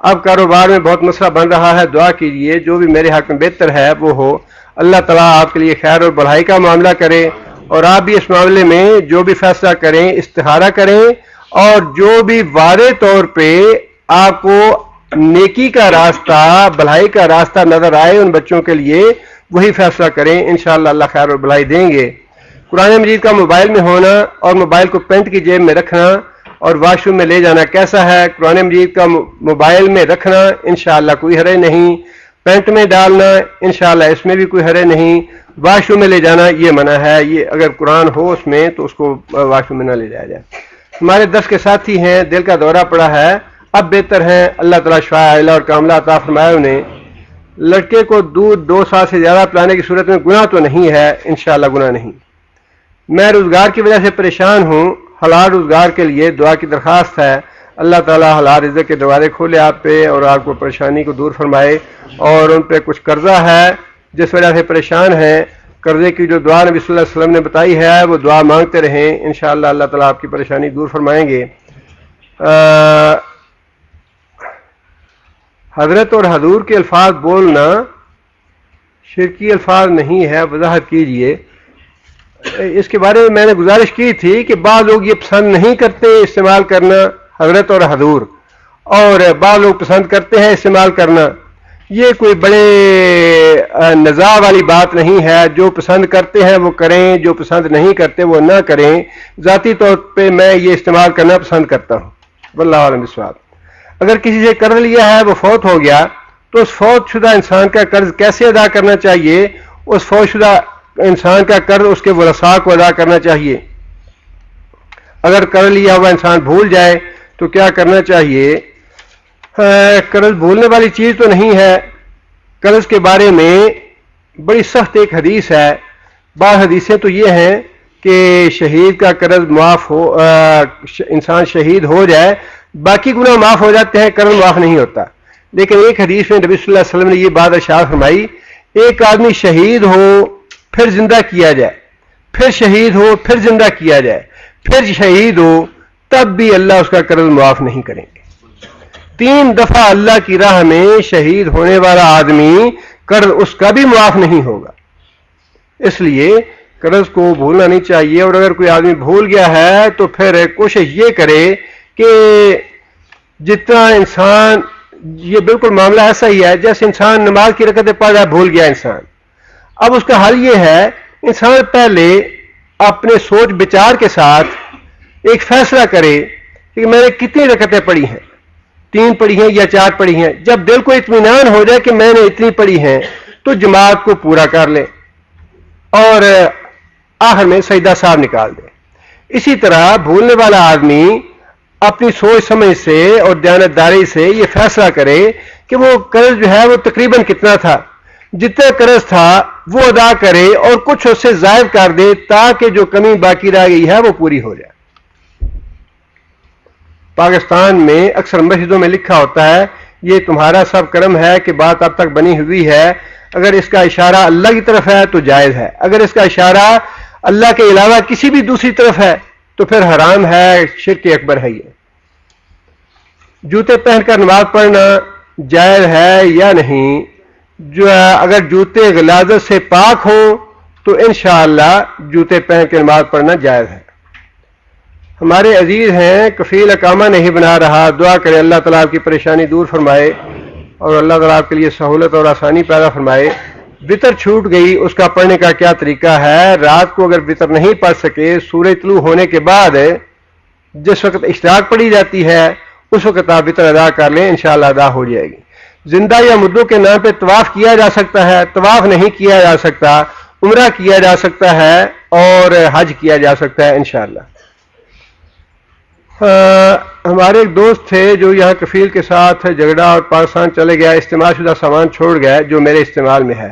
اب کاروبار میں بہت مسئلہ بن رہا ہے. دعا کیجئے جو بھی میرے حق میں بہتر ہے وہ ہو. اللہ تعالیٰ آپ کے لیے خیر اور بھلائی کا معاملہ کرے اور آپ بھی اس معاملے میں جو بھی فیصلہ کریں استخارہ کریں اور جو بھی واضح طور پہ آپ کو نیکی کا راستہ بھلائی کا راستہ نظر آئے ان بچوں کے لیے وہی فیصلہ کریں. انشاءاللہ اللہ خیر اور بھلائی دیں گے. قرآن مجید کا موبائل میں ہونا اور موبائل کو پینٹ کی جیب میں رکھنا اور واش روم میں لے جانا کیسا ہے؟ قرآن مجید کا موبائل میں رکھنا انشاءاللہ کوئی حرج نہیں. پینٹ میں ڈالنا انشاءاللہ اس میں بھی کوئی حرج نہیں. واش روم میں لے جانا یہ منع ہے. یہ اگر قرآن ہو اس میں تو اس کو واش روم میں نہ لے جایا جائے. ہمارے 10 کے ساتھی ہیں، دل کا دورہ پڑا ہے، اب بہتر ہیں. اللہ تعالیٰ شفا عاجلہ اور کاملہ عطا فرمائے انہیں. لڑکے کو دودھ 2 سال سے زیادہ پلانے کی صورت میں گناہ تو نہیں ہے؟ انشاءاللہ گناہ نہیں. میں روزگار کی وجہ سے پریشان ہوں، حلال روزگار کے لیے دعا کی درخواست ہے. اللہ تعالیٰ حلال رزق کے دروازے کھولے آپ پہ اور آپ کو پریشانی کو دور فرمائے. اور ان پہ کچھ قرضہ ہے جس وجہ سے پریشان ہیں. قرضے کی جو دعا نبی صلی اللہ علیہ وسلم نے بتائی ہے وہ دعا مانگتے رہیں، انشاءاللہ اللہ تعالیٰ آپ کی پریشانی دور فرمائیں گے. حضرت اور حضور کے الفاظ بولنا شرکی الفاظ نہیں ہے، وضاحت کیجئے. اس کے بارے میں نے گزارش کی تھی کہ بعض لوگ یہ پسند نہیں کرتے استعمال کرنا حضرت اور حضور، اور بعض لوگ پسند کرتے ہیں استعمال کرنا. یہ کوئی بڑے نزاع والی بات نہیں ہے. جو پسند کرتے ہیں وہ کریں، جو پسند نہیں کرتے وہ نہ کریں. ذاتی طور پہ میں یہ استعمال کرنا پسند کرتا ہوں. واللہ اعلم بالصواب. اگر کسی سے قرض لیا ہے وہ فوت ہو گیا تو اس فوت شدہ انسان کا قرض کیسے ادا کرنا چاہیے؟ اس فوت شدہ انسان کا قرض اس کے ورثاء کو ادا کرنا چاہیے. اگر قرض لیا ہوا انسان بھول جائے تو کیا کرنا چاہیے؟ قرض بھولنے والی چیز تو نہیں ہے. قرض کے بارے میں بڑی سخت ایک حدیث ہے. بعض حدیثیں تو یہ ہیں کہ شہید کا قرض معاف ہو، انسان شہید ہو جائے باقی گناہ معاف ہو جاتے ہیں، قرض معاف نہیں ہوتا. لیکن ایک حدیث میں نبی صلی اللہ علیہ وسلم نے یہ بات ارشاد فرمائی، ایک آدمی شہید ہو پھر زندہ کیا جائے، پھر شہید ہو پھر زندہ کیا جائے، پھر شہید ہو تب بھی اللہ اس کا قرض معاف نہیں کریں گے. 3 دفعہ اللہ کی راہ میں شہید ہونے والا آدمی قرض اس کا بھی معاف نہیں ہوگا. اس لیے قرض کو بھولنا نہیں چاہیے. اور اگر کوئی آدمی بھول گیا ہے تو پھر کوشش یہ کرے کہ جتنا انسان، یہ بالکل معاملہ ایسا ہی ہے جیسے انسان نماز کی رکعتیں پڑھ رہا ہے، بھول گیا انسان اب اس کا حل یہ ہے، انسان پہلے اپنے سوچ بچار کے ساتھ ایک فیصلہ کرے کہ میں نے کتنی رکعتیں پڑھی ہیں، 3 پڑھی ہیں یا 4 پڑھی ہیں. جب دل کو اطمینان ہو جائے کہ میں نے اتنی پڑھی ہیں تو جماعت کو پورا کر لے اور آخر میں سجدہ صاحب نکال دے. اسی طرح بھولنے والا آدمی اپنی سوچ سمجھ سے اور دیانتداری سے یہ فیصلہ کرے کہ وہ قرض جو ہے وہ تقریباً کتنا تھا، جتنا قرض تھا وہ ادا کرے اور کچھ اس سے زائد کر دے تاکہ جو کمی باقی رہ گئی ہے وہ پوری ہو جائے. پاکستان میں اکثر مسجدوں میں لکھا ہوتا ہے یہ تمہارا سب کرم ہے کہ بات اب تک بنی ہوئی ہے، اگر اس کا اشارہ اللہ کی طرف ہے تو جائز ہے، اگر اس کا اشارہ اللہ کے علاوہ کسی بھی دوسری طرف ہے تو پھر حرام ہے، شرک اکبر ہے. یہ جوتے پہن کر نماز پڑھنا جائز ہے یا نہیں؟ جو اگر جوتے غلاظت سے پاک ہوں تو انشاءاللہ جوتے پہن کے نماز پڑھنا جائز ہے. ہمارے عزیز ہیں، کفیل اقامہ نہیں بنا رہا، دعا کرے اللہ تعالیٰ کی پریشانی دور فرمائے اور اللہ تعالیٰ آپ کے لیے سہولت اور آسانی پیدا فرمائے. وطر چھوٹ گئی، اس کا پڑھنے کا کیا طریقہ ہے؟ رات کو اگر وطر نہیں پڑھ سکے، سورج طلوع ہونے کے بعد جس وقت اشراق پڑھی جاتی ہے اس وقت آپ وطر ادا کر لیں، انشاءاللہ ادا ہو جائے گی. زندہ یا مردوں کے نام پہ طواف کیا جا سکتا ہے؟ طواف نہیں کیا جا سکتا، عمرہ کیا جا سکتا ہے اور حج کیا جا سکتا ہے انشاءاللہ. ہمارے ایک دوست تھے جو یہاں کفیل کے ساتھ جھگڑا اور پاکستان چلے گیا، استعمال شدہ سامان چھوڑ گیا جو میرے استعمال میں ہے.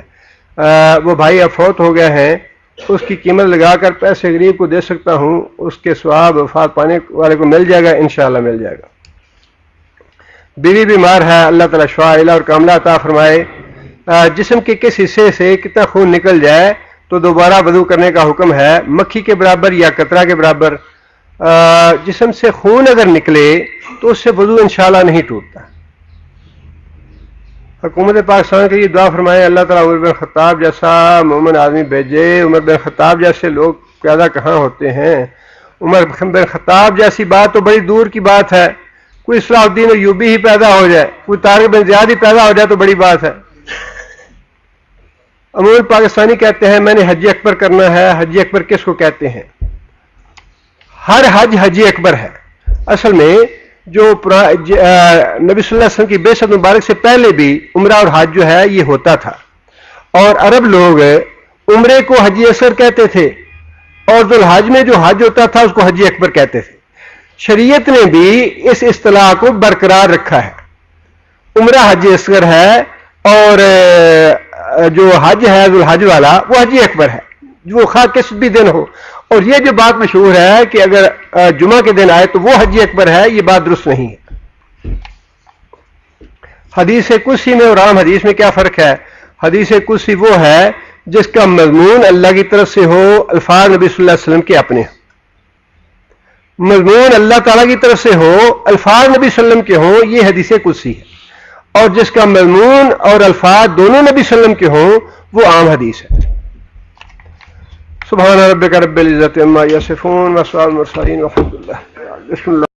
وہ بھائی اب فوت ہو گئے ہیں، اس کی قیمت لگا کر پیسے غریب کو دے سکتا ہوں، اس کے ثواب وفات پانے والے کو مل جائے گا، انشاءاللہ مل جائے گا. بیوی بیمار ہے، اللہ تعالیٰ شفا علا اور کاملہ عطا فرمائے. جسم کے کس حصے سے کتنا خون نکل جائے تو دوبارہ وضو کرنے کا حکم ہے؟ مکھی کے برابر یا قطرہ کے برابر؟ جسم سے خون اگر نکلے تو اس سے وضو انشاءاللہ نہیں ٹوٹتا. حکومت پاکستان کے لیے دعا فرمائے اللہ تعالیٰ عمر بن خطاب جیسا مومن آدمی بھیجے. عمر بن خطاب جیسے لوگ پیدا کہاں ہوتے ہیں؟ عمر بن خطاب جیسی بات تو بڑی دور کی بات ہے. کوئی صلاح الدین ایوبی ہی پیدا ہو جائے، کوئی طارق بن زیاد ہی پیدا ہو جائے تو بڑی بات ہے. عموماً پاکستانی کہتے ہیں میں نے حج اکبر کرنا ہے. حج اکبر کس کو کہتے ہیں؟ ہر حج حج اکبر ہے. اصل میں جو نبی صلی اللہ علیہ وسلم کی بعثت مبارک سے پہلے بھی عمرہ اور حج جو ہے یہ ہوتا تھا، اور عرب لوگ عمرے کو حج اصغر کہتے تھے اور ذوالحج میں جو حج ہوتا تھا اس کو حج اکبر کہتے تھے. شریعت نے بھی اس اصطلاح کو برقرار رکھا ہے. عمرہ حج اصغر ہے اور جو حج ہے ذوالحج والا وہ حج اکبر ہے، جو خواہ کس بھی دن ہو. اور یہ جو بات مشہور ہے کہ اگر جمعہ کے دن آئے تو وہ حج اکبر ہے، یہ بات درست نہیں ہے. حدیث قدسی میں اور عام حدیث میں کیا فرق ہے؟ حدیث قدسی وہ ہے جس کا مضمون اللہ کی طرف سے ہو، الفاظ نبی صلی اللہ علیہ وسلم کے اپنے ہوں. مضمون اللہ تعالیٰ کی طرف سے ہو، الفاظ نبی صلی اللہ علیہ وسلم کے ہوں، یہ حدیث قدسی ہے. اور جس کا مضمون اور الفاظ دونوں نبی صلی اللہ علیہ وسلم کے ہوں وہ عام حدیث ہے. سبحان ربک رب العزت عما یصفون وسلام المرسلین والحمد للہ. بسم اللہ.